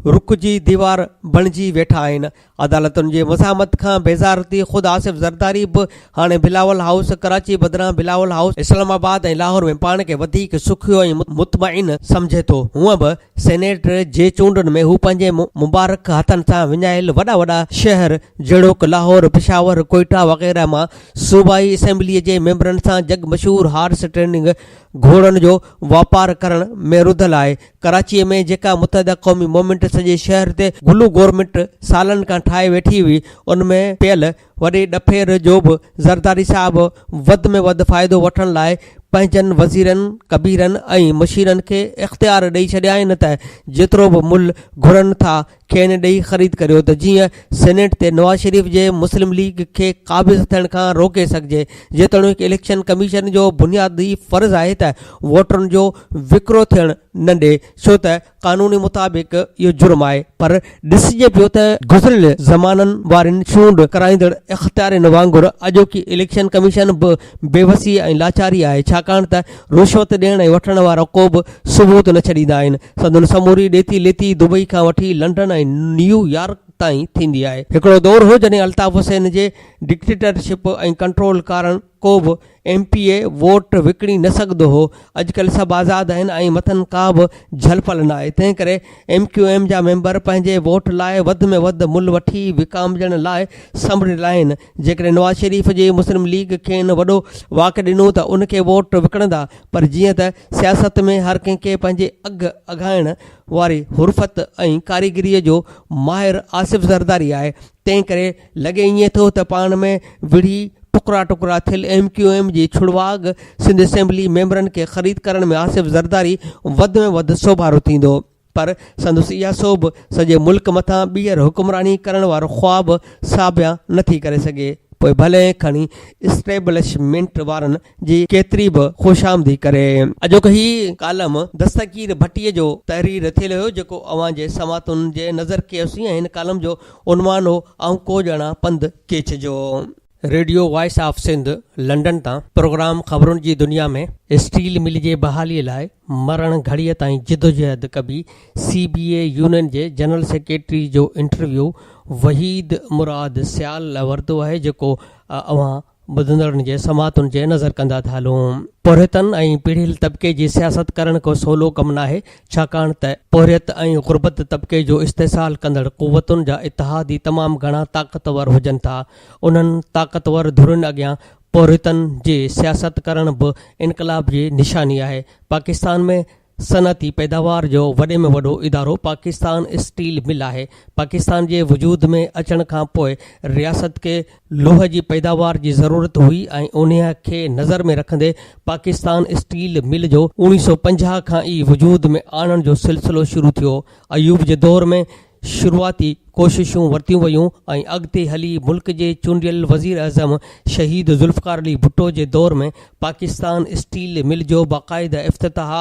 रुख जी दीवार बणिजी वेठा आहिनि। अदालतुनि जे मज़ामत खां बेज़ार थी ख़ुदि आसिफ ज़रदारी बि हाणे बिलावल हाउस कराची बदिरां बिलावल हाउस इस्लामाबाद ऐं लाहौर में पाण खे वधीक सुखियो ऐं मुतमइन सम्झे थो। हूअं बि सेनेट जे चूंडनि में हू पंहिंजे मुबारक हथनि सां विञायल वॾा शहर जहिड़ोकि लाहौर, पेशावर, कोयटा वग़ैरह मां सूबाई असेंबलीअ जे मेंबरनि सां जग मशहूर हॉर्स ट्रेनिंग घोड़नि जो वापार करण में रुधल आहे। कराचीअ में जेका मुतहदा क़ौमी मूवमेंट सॼे शहर ते गुलू गवर्नमेंट सालनि खां ठाहे वेठी हुई, उनमें पियल वॾे ॾफेर जो बि ज़रदारी साहब वधि में वधि फ़ाइदो वठण लाइ पंहिंजनि वज़ीरनि कबीरनि ऐं मुशीरनि खे इख़्तियार ॾेई छॾिया आहिनि त जेतिरो बि मुल्क घुरनि था खेनि ॾेई ख़रीद करियो त जीअं सेनेट ते नवाज़ शरीफ़ जे मुस्लिम लीग खे क़ाबिज़ थियण खां रोके सघिजे। जेतोणीकि इलेक्शन कमीशन जो बुनियादी फ़र्ज़ु आहे त वोटरुनि जो विकिरो थियणु न ॾे, छो त क़ानूनी मुताबिक़ इहो जुर्म आहे। पर ॾिसिजे पियो त गुज़िरियल ज़माननि वारनि चूंड कराईंदड़ इख़्तियारनि वांगुरु अॼोकी इलेक्शन कमीशन बि बेवसी ऐं लाचारी आहे, छाकाणि त रुश्वत ॾियण ऐं वठण वारा को बि सबूत न छॾींदा आहिनि। संदन समूरी ॾेती लेती दुबई खां वठी लंडन ऐं न्यूयॉर्क ताईं थींदी आहे। हिकिड़ो दौरु हो जॾहिं अल्ताफ़ हुसैन जे डिक्टेटरशिप ऐं कंट्रोल कारण को बि MPA वोट विकिणी न सघंदो हो। अॼुकल्ह सभु आज़ादु आहिनि ऐं मथनि का बि झलफल न आहे। तंहिं करे MQM जा मेंबर पंहिंजे वोट लाइ वधि में वधि मुल वठी विकामजण लाइ संभड़ियल आहिनि। जेकॾहिं नवाज़ शरीफ़ जे मुस्लिम लीग खे वॾो वाक ॾिनो त उनखे वोट विकिणंदा, पर जीअं त सियासत में हर कंहिंखे पंहिंजे अघाइण वारी हुर्फत ऐं कारीगरीअ जो माहिर आसिफ़ ज़रदारी आहे, तंहिं करे लॻे ईअं थो त पाण में विढ़ी टुकड़ा टुकड़ा थियल MQM जी छुड़वाग सिंध असेंबली मेंबरनि खे ख़रीद करण में आसिफ़ ज़रदारी वधि में वधि सोभारो थींदो। पर संदसि इहा सोभ सॼे मुल्क मथां ॿीहर हुकुमरानी करण वारो ख़्वाब साबिया नथी करे सघे। पोइ भले खणी इस्टेब्लिशमेंट वारनि जी केतिरी बि ख़ुशामदी करे। अॼोको ही कालम दस्तगीर भट्टीअ जो तहरीर थियल हुयो, जेको अवां जे समातुनि जे नज़र कयोसीं ऐं हिन कालम जो उनवान हो ऐं को ॼणा पंध केच जो। Radio voice of Sindh London तां प्रोग्राम ख़बरुनि जी दुनिया में स्टील मिल जे बहालीअ लाइ मरण घड़ीअ ताईं जिदोजहद कबी CBA यूनियन जे जनरल सेक्रेटरी जो इंटरव्यू वहीद मुराद सियाल वरितो आहे, जेको अवां ॿुधंदड़नि जे समातुनि जे नज़र कंदा था हलूं। पोरियतनि ऐं पीढ़ियल तबिके जी सियासत करण को सवलो कमु न आहे, छाकाणि त पोरियत ऐं गुरबत तबिके जो इस्तेसाल कंदड़ क़ुवतुनि जा इतिहादी तमामु घणा ताक़तवर हुजनि था। उन्हनि ताक़तवर धुरुनि अॻियां पोरियतनि जे सियासत करण बि इनकलाब जी निशानी आहे। पाकिस्तान में सनअती पैदावार जो वॾे में वॾो इदारो पाकिस्तान स्टील मिल आहे। पाकिस्तान जे वजूद में अचण खां पोइ रियासत खे लोह जी पैदावार जी ज़रूरत हुई ऐं उन खे नज़र में रखंदे पाकिस्तान स्टील मिल जो 1950 खां ई वजूद में आणण जो सिलसिलो शुरू थियो। अयूब जे दौर में शुरूआती कोशिशूं वरितियूं वयूं ऐं अॻिते हली मुल्क जे चूंडियल वज़ीर अज़म शहीद ज़ुल्फ़कार अली भुट्टो जे दौर में पाकिस्तान स्टील मिल जो बाक़ाइदा इफ़्तिताह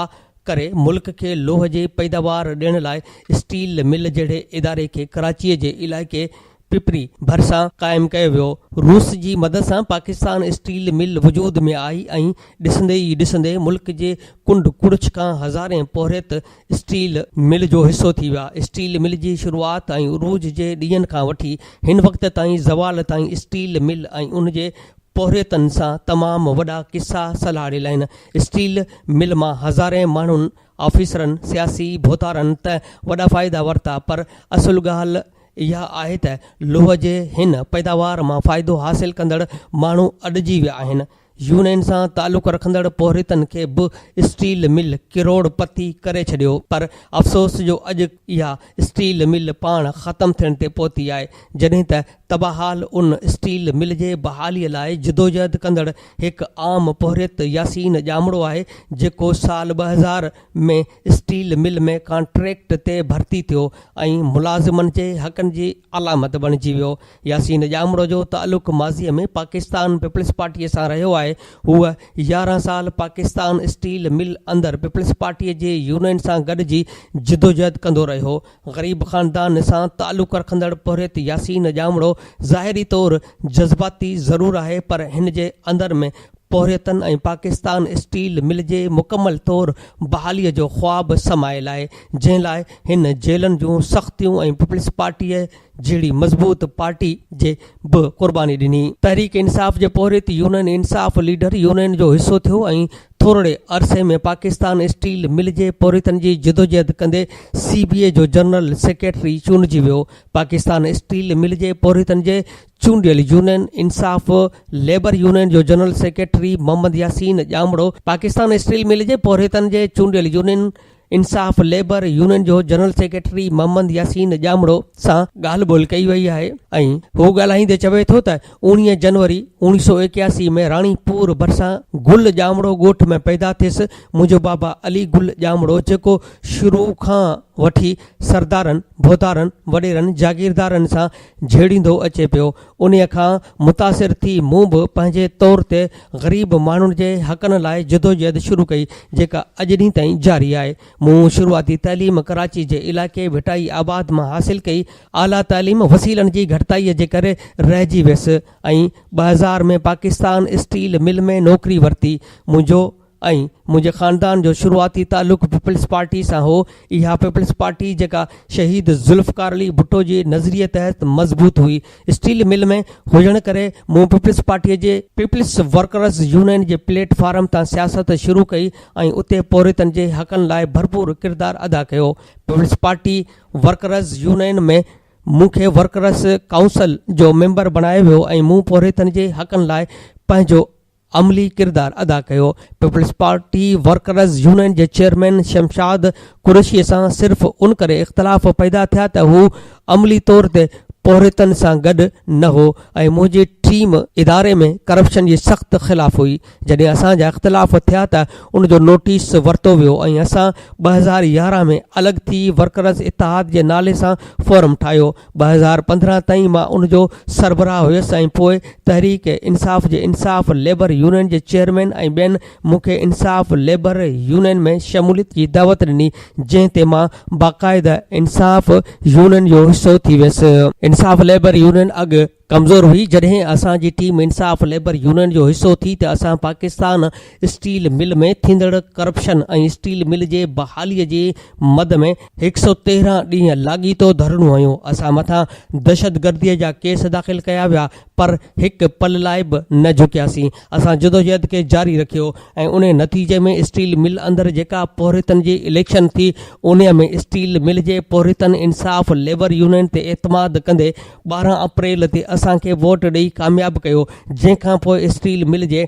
करे मुल्क खे लोह जे पैदावार ॾियण लाइ स्टील मिल जहिड़े इदारे खे कराचीअ जे इलाइक़े पिपरी भरिसां क़ाइमु कयो वियो। रूस जी मदद सां पाकिस्तान स्टील मिल वजूद में आई ऐं ॾिसंदे ई ॾिसंदे मुल्क जे कुंड कुड़छ खां हज़ारे पोरियत स्टील मिल जो हिसो थी विया। स्टील मिल जी शुरूआति ऐं उरूज जे ॾींहंनि खां वठी हिन वक़्त ताईं ज़वाल ताईं स्टील मिल ऐं उन जे पोरियतनि सां तमामु वॾा किसा सलाड़ियल आहिनि। स्टील मिल मां हज़ारे माण्हुनि ऑफिसरनि सियासी भोतारनि त वॾा फ़ाइदा वरिता, पर असुलु ॻाल्हि इहा आहे त लोह जे हिन पैदावार मां फ़ाइदो हासिल कंदड़ माण्हू अॾिजी विया आहिनि। यूनियन सां तालुक़ रखंदड़ पोरियतनि खे बि स्टील मिल किरोड़पति करे छॾियो, पर अफ़सोस जो अॼु इहा स्टील मिल पाण ख़तमु थियण ते पहुती आहे, जॾहिं त तबाहाल उन स्टील मिल जे बहालीअ लाइ जिदोजहद कंदड़ हिकु आम पोरियत यासीन ॼामड़ो आहे, जेको साल 2000 में स्टील मिल में कॉन्ट्रैक्ट ते भर्ती थियो ऐं मुलाज़िमनि जे हक़नि जी अलामत बणिजी वियो। यासीन ॼामड़ो जो तालुक़ माज़ीअ में पाकिस्तान पीपल्स पार्टीअ सां रहियो आहे। हूअ 11 साल पाकिस्तान स्टील मिल अंदरि पीपल्स पार्टीअ जे यूनियन सां गॾिजी जिदोजहद कंदो रहियो। ग़रीब ख़ानदान सां तालुक़ रखंदड़ पोरियत यासीन ॼामड़ो ज़ाहिरी तौरु जज़्बाती ज़रूरु आहे, पर हिन जे अंदर में पोरियतनि ऐं पाकिस्तान स्टील मिल जे मुकमल तौरु बहालीअ जो ख़्वाब समायल आहे, जंहिं लाइ हिन जेलनि जूं सख़्तियूं ऐं पीपल्स पार्टीअ जहिड़ी मज़बूत पार्टी जे बि क़ुर्बानी ॾिनी। तहरीक इंसाफ़ जे पोरियत यूनियन इंसाफ़ लीडर यूनियन जो हिसो थियो ऐं थोरे अरसे में पाकिस्तान स्टील मिल जे पोरियतनि जी जिदोजहद कंदे CBA जो जनरल सेक्रेटरी चूंडिजी वियो। पाकिस्तान स्टील मिल जे पोरियतनि जे चूंडियल यूनियन इंसाफ़ लेबर यूनियन जो general secretary Mohammad Yasin Jamro Pakistan steel mill जे पोरियतनि जे चूंडियल यूनियन इंसाफ़ लेबर यूनियन जो जनरल सेक्रेटरी मोहम्मद यासीन ॼामड़ो सां ॻाल्हि ॿोल कई वई आहे ऐं हू ॻाल्हाईंदे चवे थो त 19 जनवरी 1981 में राणीपुर भरिसां गुल ॼामड़ो ॻोठ में पैदा थियसि। मुंहिंजो बाबा अली गुल ॼामड़ो जेको शुरू खां वठी सरदारनि भोतारनि वॾेरनि जागीरदारनि सां झेड़ींदो अचे पियो, उन खां मुतासिर थी मूं बि पंहिंजे तौर ते ग़रीब माण्हुनि जे हक़नि लाइ जदोजहद शुरू कई जेका अॼु ॾींहं ताईं जारी आहे। मूं शुरूआती तइलीम कराची जे इलाइक़े भिटाई आबाद मां हासिल कई। आला तइलीम वसीलनि जी घटिताईअ जे करे रहिजी वियसि ऐं 2000 में पाकिस्तान स्टील मिल में नौकरी वरिती। मुंहिंजे ख़ानदान जो शुरूआती तालुक़ पीपल्स पार्टी सां हो। इहा पीपल्स पार्टी जेका शहीद ज़ुल्फ़कार अली भुट्टो जे नज़रिए तहत मज़बूत हुई। स्टील मिल में हुजण करे मूं पीपल्स पार्टीअ जे पीपल्स वर्कर्स यूनियन जे प्लेटफॉर्म तां सियासत शुरू कई ऐं उते पौरितनि जे हक़नि लाइ भरपूर किरदारु अदा कयो। पीपल्स पार्टी वर्कर्स यूनियन में मूंखे वर्कर्स काउंसिल जो मेंबर बणायो वियो ऐं मूं पौरितनि जे हक़नि लाइ पंहिंजो अमली किरदारु अदा कयो। पीपल्स पार्टी वर्कर्स यूनियन जे चेयरमैन शमशाद कुरैशीअ सां सिर्फ़ उन करे इख़्तिलाफ़ पैदा थिया त हू अमली तौर ते पौरितनि सां गॾु न हो ऐं मुंहिंजी टीम इदारे में करप्शन जी सख़्त ख़िलाफ़ हुई। जॾहिं असांजा इख़्तिलाफ़ थिया त उनजो नोटिस वरितो वियो ऐं असां 2011 में अलॻि थी वर्कर्स इतिहाद जे नाले सां फोरम ठाहियो। 2015 ताईं मां उनजो सरबराह हुयुसि ऐं पोइ तहरीक इंसाफ़ जे इंसाफ़ लेबर यूनियन जे चेयरमैन ऐं ॿियनि मूंखे इंसाफ़ लेबर यूनियन में शमूलियत जी दावत ॾिनी, जंहिं ते मां बाक़ाइदा इंसाफ़ यूनियन जो हिसो थी वियुसि। इंसाफ़ लेबर यूनियन अॻु कमज़ोर हुई। जॾहिं असांजी टीम इंसाफ़ लेबर यूनियन जो हिसो थी त असां पाकिस्तान स्टील मिल में थींदड़ करप्शन ऐं स्टील मिल जे बहालीअ जे मद में 113 ॾींहं लाॻीतो धरणो हुयो। असां मथां दहशतगर्दीअ जा केस दाख़िल कया विया पर हिकु पल लाइ बि न झुकियासीं। असां जदोजहद खे जारी रखियो ऐं उन नतीजे में स्टील मिल अंदरि जेका पौरितनि जी इलेक्शन थी उन में स्टील मिल जे पौरितनि इंसाफ़ लेबर यूनियन ते एतमाद कंदे 12 अप्रैल ते असांखे वोट ॾेई कामयाबु कयो, जंहिंखां पोइ स्टील मिल जे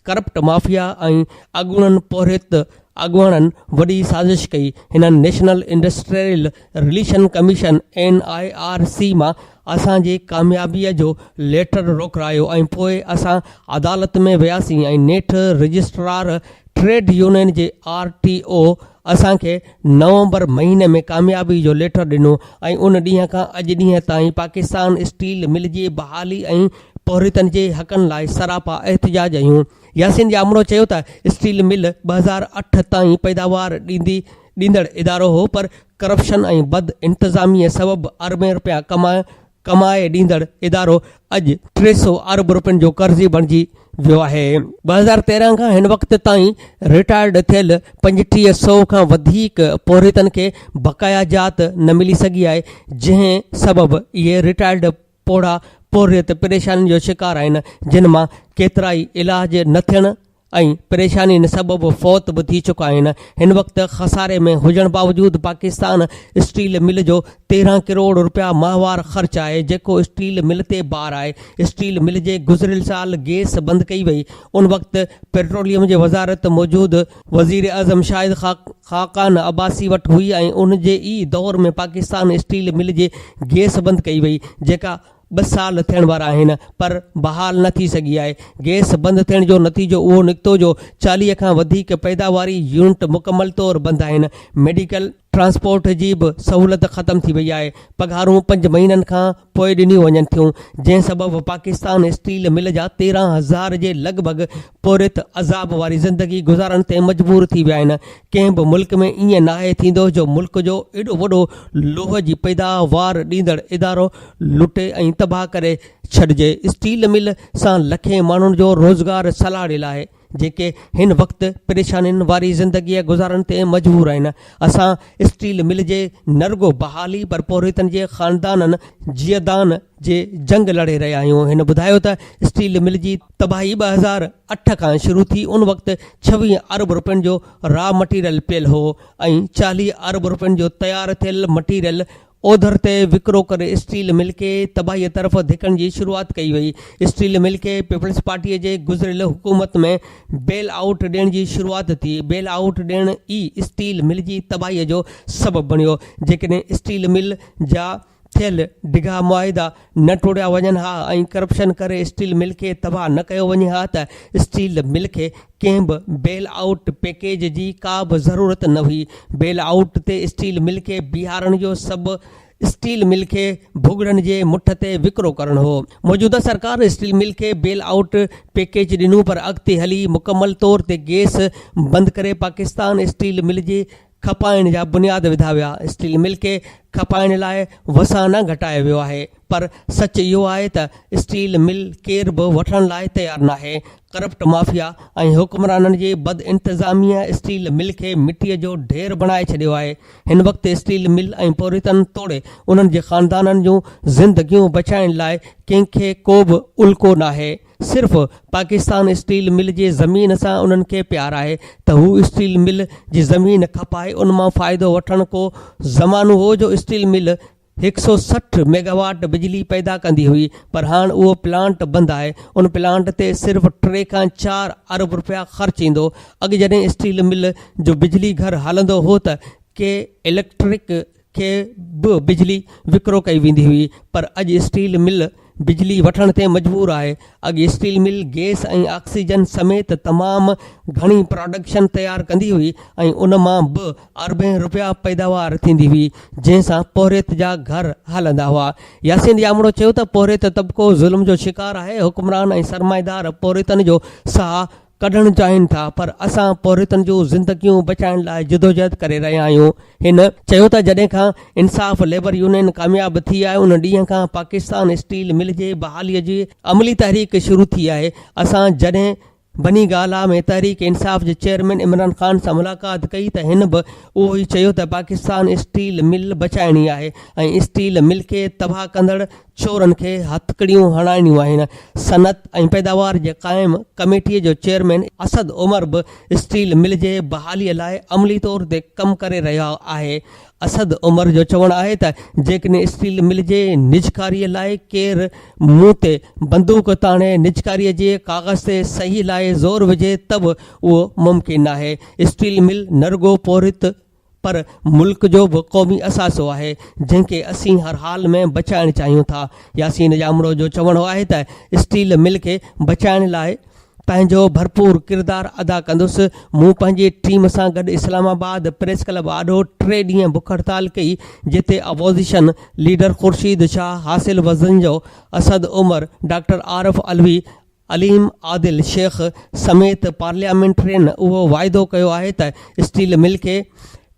करप्ट माफ़िया ऐं अॻूणनि पौरित अॻुवाणनि वॾी साज़िश कई। हिननि national industrial relation commission NIRC मां असांजे कामयाबीअ जो लेटर रोकरायो ऐं पोइ असां अदालत में वियासीं ऐं नेठ रजिस्ट्रार ट्रेड यूनियन जे RTO असांखे नवंबर महीने में कामयाबी जो लेटर ॾिनो ऐं उन ॾींहं खां अॼु ॾींहं ताईं पाकिस्तान स्टील मिल जी बहाली ऐं पौरितनि जे हक़नि लाइ सरापा एहतिजाज आहियूं। यासीन ॼामड़ो चयो त स्टील मिल 2008 ताईं पैदावार ॾींदड़ इदारो हो पर करप्शन ऐं बद इंतज़ामीअ सबबि अरबें रुपया कमाए ॾींदड़ इदारो अॼु 300 अरब रुपयनि जो कर्ज़ी बणिजी वियो आहे। 2013 खां हिन वक़्त ताईं रिटायर्ड थियल 3500 खां वधीक पौरितनि खे बक़ाया जात न मिली सघी आहे, जंहिं सबबि इहे रिटायर्ड पौड़ा पौरियत परेशानियुनि जो शिकार आहिनि, जिन मां केतिरा ई इलाज न थियण ऐं परेशानियुनि सबबि फौत बि थी चुका आहिनि। हिन वक़्तु खसारे में हुजण बावजूदि पाकिस्तान स्टील मिल जो 13 करोड़ रुपया माहवार ख़र्च आहे, जेको स्टील मिल ते बार आहे। स्टील मिल जे गुज़िरियल साल गैस बंदि कई वई। उन वक़्तु पेट्रोलियम जी वज़ारत मौजूदु वज़ीर आज़म शाहिद ख़ाक़ान अब्बासी वटि हुई ऐं उन जे ई दौर में पाकिस्तान स्टील मिल जे गैस बंदि कई वई, जेका 2 साल थियण वारा आहिनि पर बहाल न थी सघी आहे। गैस बंदि थियण जो नतीजो उहो निकितो जो 40 खां वधीक पैदावारी यूनिट मुकमल तौरु बंदि आहिनि। मेडिकल ट्रांसपोर्ट जी बि सहूलियत ख़तम थी वई आहे। पघारूं 5 महीननि खां पोइ ॾिनियूं वञनि थियूं, जंहिं सबबि पाकिस्तान स्टील मिल जा 13,000 जे लॻभॻि पौरित अज़ाब वारी ज़िंदगी गुज़ारण ते मजबूर थी विया आहिनि। कंहिं बि मुल्क में ईअं नाहे थींदो जो मुल्क जो एॾो वॾो लोह जी पैदावार ॾींदड़ इदारो लुटे ऐं तबाह करे छॾिजे। स्टील मिल सां लखे माण्हुनि जो रोज़गार सलाड़ियल आहे, जेके हिन वक़्तु परेशानियुनि वारी ज़िंदगीअ गुज़ारण ते मजबूर आहिनि। असां स्टील मिल जे न रुॻो बहाली पर पौरितनि जे ख़ानदाननि जियदान जे जंग लड़े रहिया आहियूं। हिन ॿुधायो त स्टील मिल जी तबाही 2008 खां शुरू थी। उन वक़्तु 26 अरब रुपयनि जो रॉ मटीरियल पियल हो ऐं 40 अरब रुपयनि जो तयारु थियल मटीरियल ओधर ते विकिरो करे स्टील मिल खे तबाहीअ तरफ़ धिकण जी शुरूआति कई वई। स्टील मिल खे पीपल्स पार्टीअ जे गुज़िरियल हुकूमत में बेल आउट ॾियण जी शुरूआति थी। बेल आउट ॾियण ई स्टील मिल जी तबाहीअ जो सबबु बणियो। जेकॾहिं स्टील मिल जा थियल डिघा मुआहिदा न टोड़िया वञनि हा ऐं करप्शन करे स्टील मिल खे तबाह न कयो वञे हा त स्टील मिल खे कंहिं बि बेल आउट पैकेज जी का बि ज़रूरत न हुई। बेल आउट ते स्टील मिल खे बीहारण जो सभु स्टील मिल खे भुॻड़नि जे मुठ ते विकिरो करणु हो। मौजूदा सरकार स्टील मिल खे बेल आउट पैकेज ॾिनो, पर अॻिते हली मुकमल तौर ते गैस बंदि करे पाकिस्तान स्टील मिल जे खपाइण जा बुनियाद विधा विया। स्टील मिल खे खपाइण लाइ वसां न घटायो वियो आहे, पर सच इहो आहे त स्टील मिल केर बि वठण लाइ तयारु न आहे। करप्ट माफ़िया ऐं हुक्मराननि जे बद इंतिज़ामिया स्टील मिल खे मिटीअ जो ढेर बणाए छॾियो आहे। हिन वक़्तु स्टील मिल ऐं पोरितनि तोड़े उन्हनि जे ख़ानदाननि जूं ज़िंदगियूं बचाइण लाइ कंहिंखे को बि उल्को न आहे। सिर्फ़ु पाकिस्तान स्टील मिल जे ज़मीन सां उन्हनि खे प्यारु आहे त हू स्टील मिल जी ज़मीन खपाए उन मां फ़ाइदो वठण। को ज़मानो हो जो स्टील मिल 160 मेगावाट बिजली पैदा कंदी हुई, पर हाणे उहो प्लांट बंदि आहे। उन प्लांट ते सिर्फ़ु 3 खां 4 अरब रुपया ख़र्च ईंदो। अॻु जॾहिं स्टील मिल जो बिजली घर हलंदो हो त के इलेक्ट्रिक खे बि बिजली विकिरो कई वेंदी हुई, पर अॼु स्टील मिल बिजली वठण ते मजबूर आहे। अॻु स्टील मिल गैस ऐं ऑक्सीजन समेत तमामु घणी प्रोडक्शन तयारु कंदी हुई ऐं उन मां बि अरबें रुपया पैदावार थींदी हुई, जंहिंसां पोरियत जा घर हलंदा हुआ। यासीन यामड़ो चयो त पोरियत तबिको ज़ुल्म जो शिकार आहे। हुक्मरान ऐं सरमाएदार पोरियतनि जो साह कढणु चाहिनि था, पर असां पोरितनि जूं ज़िंदगियूं बचाइण लाइ जिदोजहद करे रहिया आहियूं। हिन चयो त जॾहिं खां इंसाफ़ लेबर यूनियन कामयाब थी आहे, उन ॾींहं खां पाकिस्तान स्टील मिल जे बहालीअ जी अमली तहरीक शुरू थी आहे। असां जॾहिं बनी गाला में तहरीक इंसाफ़ जे चेयरमैन इमरान ख़ान सां मुलाक़ात कई त हिन बि उहो ई चयो त पाकिस्तान स्टील मिल बचाइणी आहे ऐं स्टील मिल खे तबाह कंदड़ चोरनि खे हथकड़ियूं हणाइणियूं आहिनि। सनत ऐं पैदावार जे क़ाइमु कमेटीअ जो चेयरमैन असद उमर बि स्टील मिल जे बहालीअ लाइ अमली तौर ते कमु करे रहियो आहे। असद उमर जो चवणु आहे त जेकॾहिं स्टील मिल जे निजकारीअ लाइ केरु मुंहं ते बंदूक ताणे निजकारीअ जे काग़ज़ ते सही लाइ ज़ोर विझे त बि उहो मुमकिन आहे। स्टील मिल न रुॻो पोरित पर मुल्क जो बि क़ौमी असासो आहे, जंहिंखे असीं हर हाल में बचाइणु चाहियूं था। यासीन यामड़ो जो चवणो आहे त स्टील मिल खे बचाइण लाइ पंहिंजो भरपूर किरदारु अदा कंदुसि। मूं पंहिंजी टीम सां गॾु इस्लामाबाद प्रेस क्लब आॾो 3 ॾींहं बुख हड़ताल कई, जिते अपोज़िशन लीडर ख़ुर्शीद शाह, हासिल वज़नजो, असद उमर, डॉक्टर आरिफ अलवी, अलीम आदिल शेख समेत पार्लियामेंट्रियन उहो वाइदो कयो आहे त स्टील मिल खे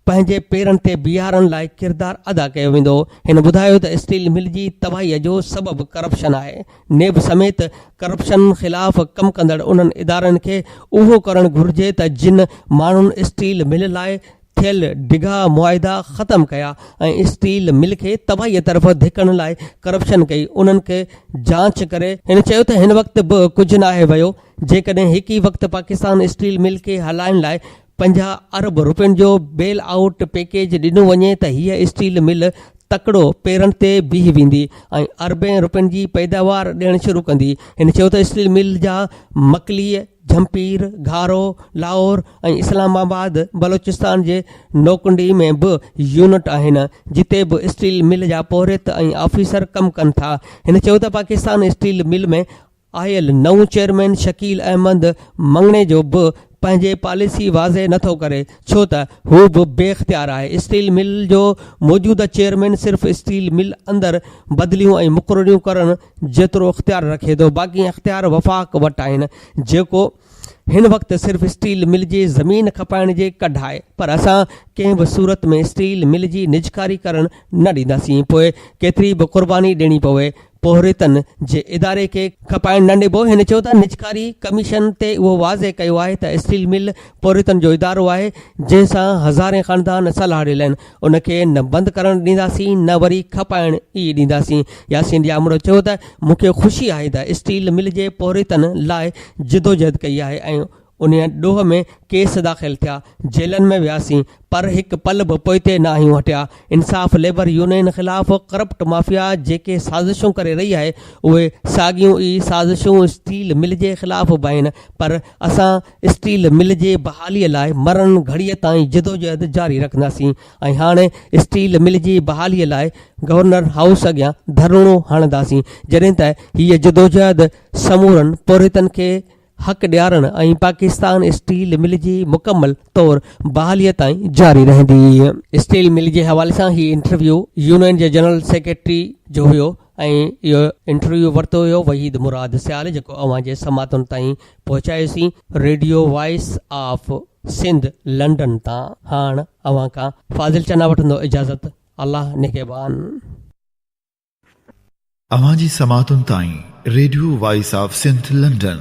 पंहिंजे पेरनि ते बीहारण लाइ किरदारु अदा कयो वेंदो। हिन ॿुधायो त स्टील मिल जी तबाहीअ जो सबबु करप्शन आहे। नेब समेत करप्शन ख़िलाफ़ कमु कंदड़ उन्हनि इदारनि खे उहो करणु घुरिजे त जिन माण्हुनि स्टील मिल लाइ थियल डिघा मुआहिदा ख़तमु कया ऐं स्टील मिल खे तबाहीअ तरफ़ धिकण लाइ करप्शन कई, उन्हनि खे जांच करे। हिन चयो त हिन वक़्तु बि कुझु न आहे वियो। जेकॾहिं हिकु ई वक़्तु पाकिस्तान स्टील मिल खे हलाइण लाइ 50 अरब रुपयनि जो बेल आउट पैकेज ॾिनो वञे त हीअ स्टील मिल तकिड़ो पेरनि ते बीह वेंदी ऐं अरबें रुपयनि जी पैदावार ॾियणु शुरू कंदी। हिन चयो त स्टील मिल जा मकलीअ, झंपीर, घारो, लाहौर ऐं इस्लामाबाद बलोचिस्तान जे नौकुंडी में बि यूनिट आहिनि, जिते बि स्टील मिल जा पोरियत ऐं ऑफिसर कमु कनि था। हिन चयो त पाकिस्तान स्टील मिल में आयल नओं चेयरमैन शकील अहमद मंगणे जो बि पंहिंजे पॉलिसी वाज़े नथो करे, छो त हू बि बेख्तियार आहे। स्टील मिल जो मौजूदा चेयरमैन सिर्फ़ु स्टील मिल अंदरि बदिलियूं ऐं मुक़ररियूं करणु जेतिरो इख़्तियार रखे थो, बाक़ी इख़्तियार वफ़ाक़ वटि आहिनि, जेको हिन वक़्तु सिर्फ़ु स्टील मिल जी ज़मीन खपाइण जे कढ आहे। पर असां कंहिं बि सूरत में स्टील मिल जी निजकारी करणु न ॾींदासीं। पोइ केतिरी बि क़ुर्बानी ॾियणी पवे, पोरितनि जे इदारे खे खपाइण न ॾिबो। हिन चयो त निजकारी कमीशन ते उहो वाज़े कयो आहे त स्टील मिल पोरितनि जो इदारो आहे, जंहिंसां हज़ारे ख़ानदान सलाह ॾियल आहिनि। उनखे न बंदि करणु ॾींदासीं, न वरी खपाइण ई ॾींदासीं। यासीन यामड़ो चयो त मूंखे ख़ुशी आहे त स्टील मिल जे पोरितनि लाइ जिदोजहद कई आहे ऐं उन ॾोह में केस दाख़िल थिया, जेलनि में वियासीं, पर हिकु पल बि पोइते न आहियूं हटिया। इंसाफ़ लेबर यूनियन ख़िलाफ़ करप्ट माफ़िया जेके साज़िशूं करे रही आहे, उहे साॻियूं ई साज़िशूं स्टील मिल जे ख़िलाफ़ बि आहिनि। पर असां स्टील मिल जे बहालीअ लाइ मरण घड़ीअ ताईं जदोजहद जारी रखंदासीं ऐं हाणे स्टील मिल जी बहालीअ लाइ गवर्नर हाउस अॻियां धरणो हणंदासीं, जॾहिं त हीअ जदोजहद समूरनि पुरहितनि खे हक़ ॾियारण ऐं पाकिस्तान स्टील मिल जी मुकमल तौर बहालीअ ताईं जारी रहंदी। स्टील मिल जे हवाले सां ही इंटरव्यू यूनियन जे जनरल सेक्रेटरी जो हुयो ऐं इहो इंटरव्यू वरितो हुयो वहीद मुराद सियाल, जेको अव्हां जे समातुनि ताईं पहुचायोसीं radio voice of Sindh London तां। हाणे अव्हां खां फाज़िल चना वठंदो इजाज़त। अल्लाह निगहबान। अव्हां जी समातुनि ताईं radio voice of Sindh London